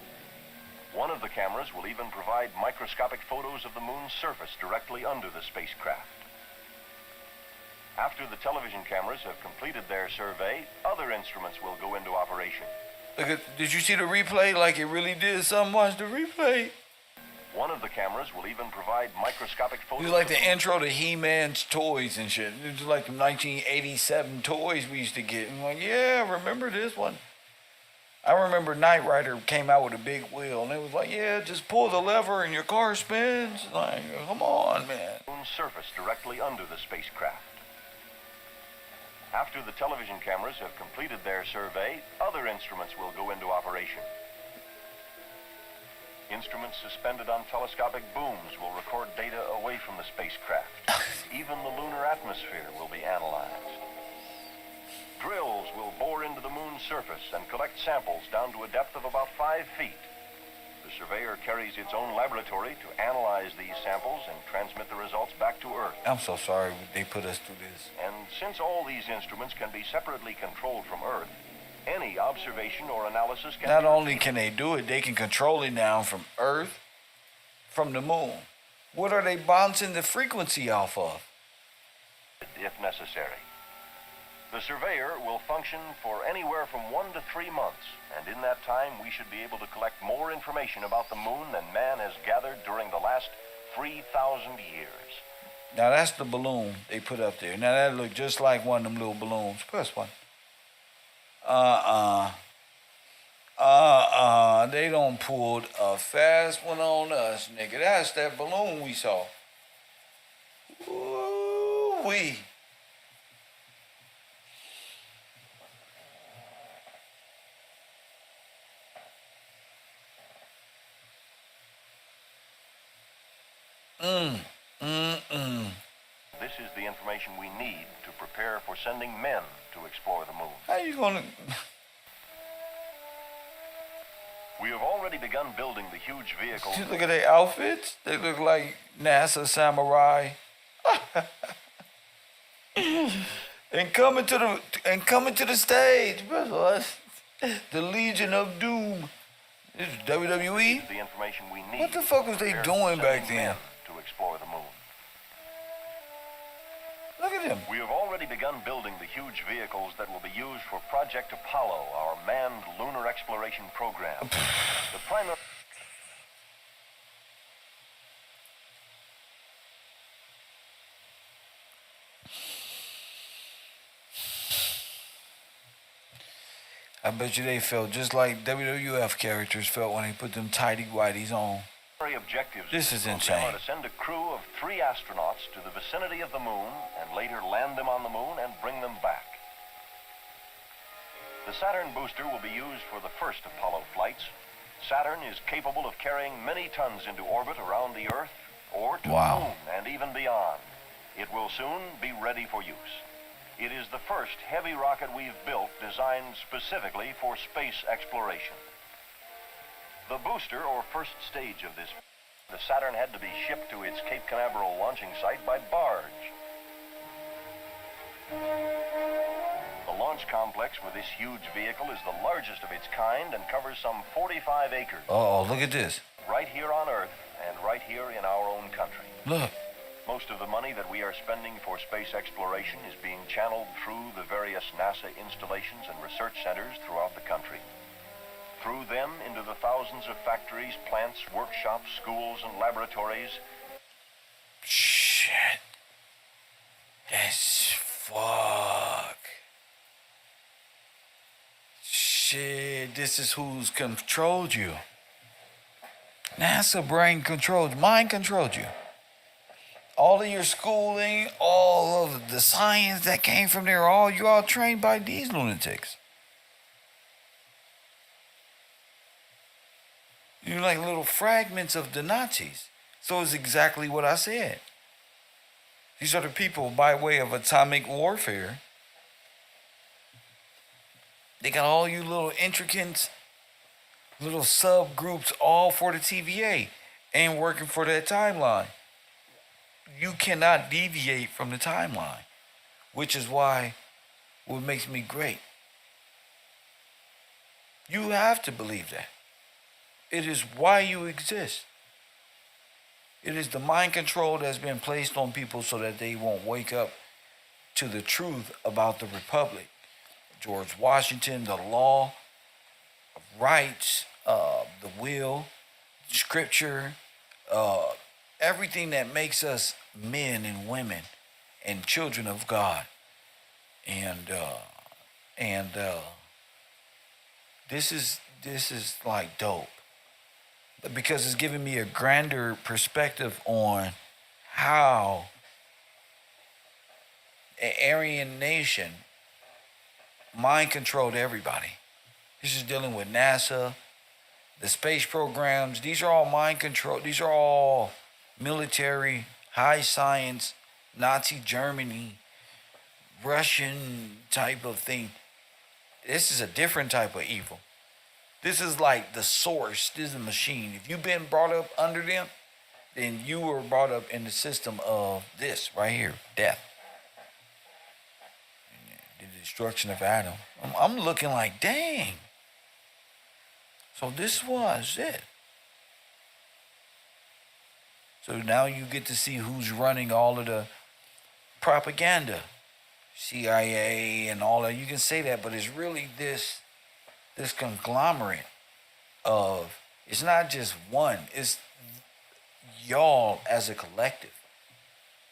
Speaker 8: One of the cameras will even provide microscopic photos of the moon's surface directly under the spacecraft. After the television cameras have completed their survey, other instruments will go into operation.
Speaker 1: Look at, did you see the replay like it really did? Some watch the replay.
Speaker 8: One of the cameras will even provide microscopic
Speaker 1: It
Speaker 8: photos.
Speaker 1: was like the intro to He-Man's toys and shit. It was like the 1987 toys we used to get. And I'm like, yeah, remember this one? I remember Knight Rider came out with a big wheel, and it was like, yeah, just pull the lever and your car spins. Like, come on, man.
Speaker 8: Moon's surface directly under the spacecraft. After the television cameras have completed their survey, other instruments will go into operation. Instruments suspended on telescopic booms will record data away from the spacecraft. Even the lunar atmosphere will be analyzed. Drills will bore into the moon's surface and collect samples down to a depth of about 5 feet. The Surveyor carries its own laboratory to analyze these samples and transmit the results back to Earth.
Speaker 1: I'm so sorry they put us through this.
Speaker 8: And since all these instruments can be separately controlled from Earth, any observation or analysis can
Speaker 1: Not
Speaker 8: be
Speaker 1: only can they do it, they can control it now from Earth, from the moon. What are they bouncing the frequency off of?
Speaker 8: if necessary. The surveyor will function for anywhere from 1 to 3 months, and in that time we should be able to collect more information about the moon than man has gathered during the last 3,000 years.
Speaker 1: Now that's the balloon they put up there. Now that look just like one of them little balloons. Press one. They done pulled a fast one on us, nigga. That's that balloon we saw. Ooh-wee.
Speaker 8: This is the information we need to prepare for sending men to explore the moon.
Speaker 1: How you gonna...
Speaker 8: We have already begun building the huge vehicles.
Speaker 1: Look at their outfits. They look like NASA samurai. and coming to the stage, brother. The Legion of Doom. This is WWE.
Speaker 8: The information we need.
Speaker 1: What the fuck was they doing back then?
Speaker 8: To explore the moon.
Speaker 1: Look at them.
Speaker 8: We have already begun building the huge vehicles that will be used for Project Apollo, our manned lunar exploration program. The primary...
Speaker 1: I bet you they felt just like WWF characters felt when they put them tighty whities on.
Speaker 8: Objectives.
Speaker 1: This is insane.
Speaker 8: To send a crew of 3 astronauts to the vicinity of the moon and later land them on the moon and bring them back. The Saturn booster will be used for the first Apollo flights. Saturn is capable of carrying many tons into orbit around the Earth or to the moon and even beyond. It will soon be ready for use. It is the first heavy rocket we've built designed specifically for space exploration. The booster, or first stage of this, the Saturn had to be shipped to its Cape Canaveral launching site by barge. The launch complex for this huge vehicle is the largest of its kind and covers some 45 acres.
Speaker 1: Oh, look at this.
Speaker 8: Right here on Earth and right here in our own country.
Speaker 1: Look.
Speaker 8: Most of the money that we are spending for space exploration is being channeled through the various NASA installations and research centers throughout the country. Through them into the thousands of factories, plants, workshops, schools, and laboratories.
Speaker 1: Shit. That's fuck. Shit, this is who's controlled you. NASA brain controlled, mind controlled you. All of your schooling, all of the science that came from there, you all trained by these lunatics. You're like little fragments of the Nazis. So it's exactly what I said. These are the people by way of atomic warfare. They got all you little intricate little subgroups all for the TVA and working for that timeline. You cannot deviate from the timeline, which is why what makes me great. You have to believe that. It is why you exist. It is the mind control that's been placed on people so that they won't wake up to the truth about the Republic. George Washington, the law, rights, the will, scripture, everything that makes us men and women and children of God. And this is like dope. Because it's giving me a grander perspective on how an Aryan nation mind controlled everybody. This is dealing with NASA, the space programs. These are all mind control. These are all military, high science, Nazi Germany, Russian type of thing. This is a different type of evil. This is like the source. This is a machine. If you've been brought up under them, then you were brought up in the system of this right here, death. The destruction of Adam. I'm looking like, dang. So this was it. So now you get to see who's running all of the propaganda. CIA and all that. You can say that, but it's really this conglomerate of, it's not just one, it's y'all as a collective.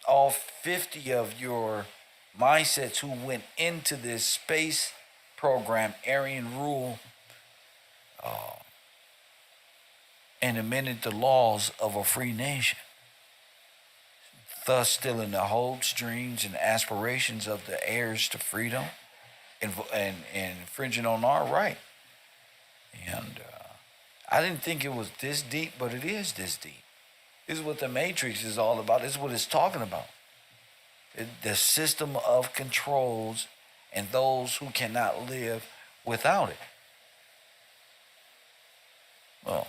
Speaker 1: All 50 of your mindsets who went into this space program, Aryan rule, and amended the laws of a free nation, thus stilling the hopes, dreams, and aspirations of the heirs to freedom, and infringing on our right. And I didn't think it was this deep, but it is this deep. This is what the Matrix is all about. This is what it's talking about. The system of controls and those who cannot live without it. Well,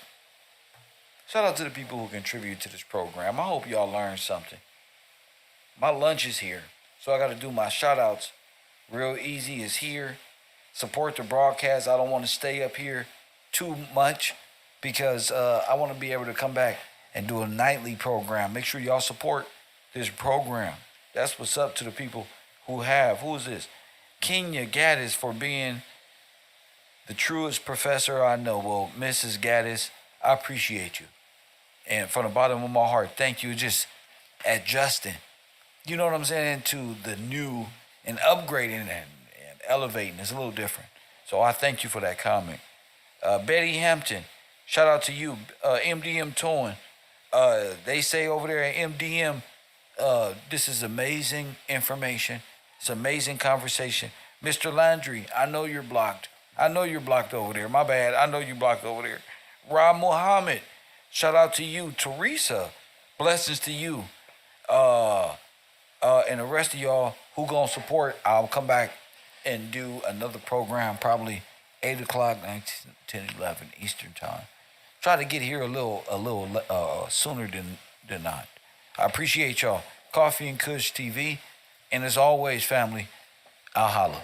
Speaker 1: shout out to the people who contribute to this program. I hope y'all learned something. My lunch is here, so I got to do my shout outs. Real Easy is here. Support the broadcast. I don't want to stay up here too much because I want to be able to come back and do a nightly program. Make sure y'all support this program. That's what's up to the people who have. Who is this? Kenya Gaddis for being the truest professor I know. Well, Mrs. Gaddis, I appreciate you. And from the bottom of my heart, thank you. Just adjusting, you know what I'm saying, to the new and upgrading and elevating. It's a little different. So I thank you for that comment. Betty Hampton, shout out to you. MDM Towing. They say over there at MDM, this is amazing information. It's amazing conversation. Mr. Landry, I know you're blocked. I know you're blocked over there. My bad. I know you blocked over there. Rob Muhammad, shout out to you. Teresa, blessings to you. And the rest of y'all who gonna support, I'll come back and do another program, probably 8 o'clock, 9, 10, 11 Eastern time. Try to get here a little sooner than not. I appreciate y'all. Coffee and Kush TV. And as always, family, I'll holla.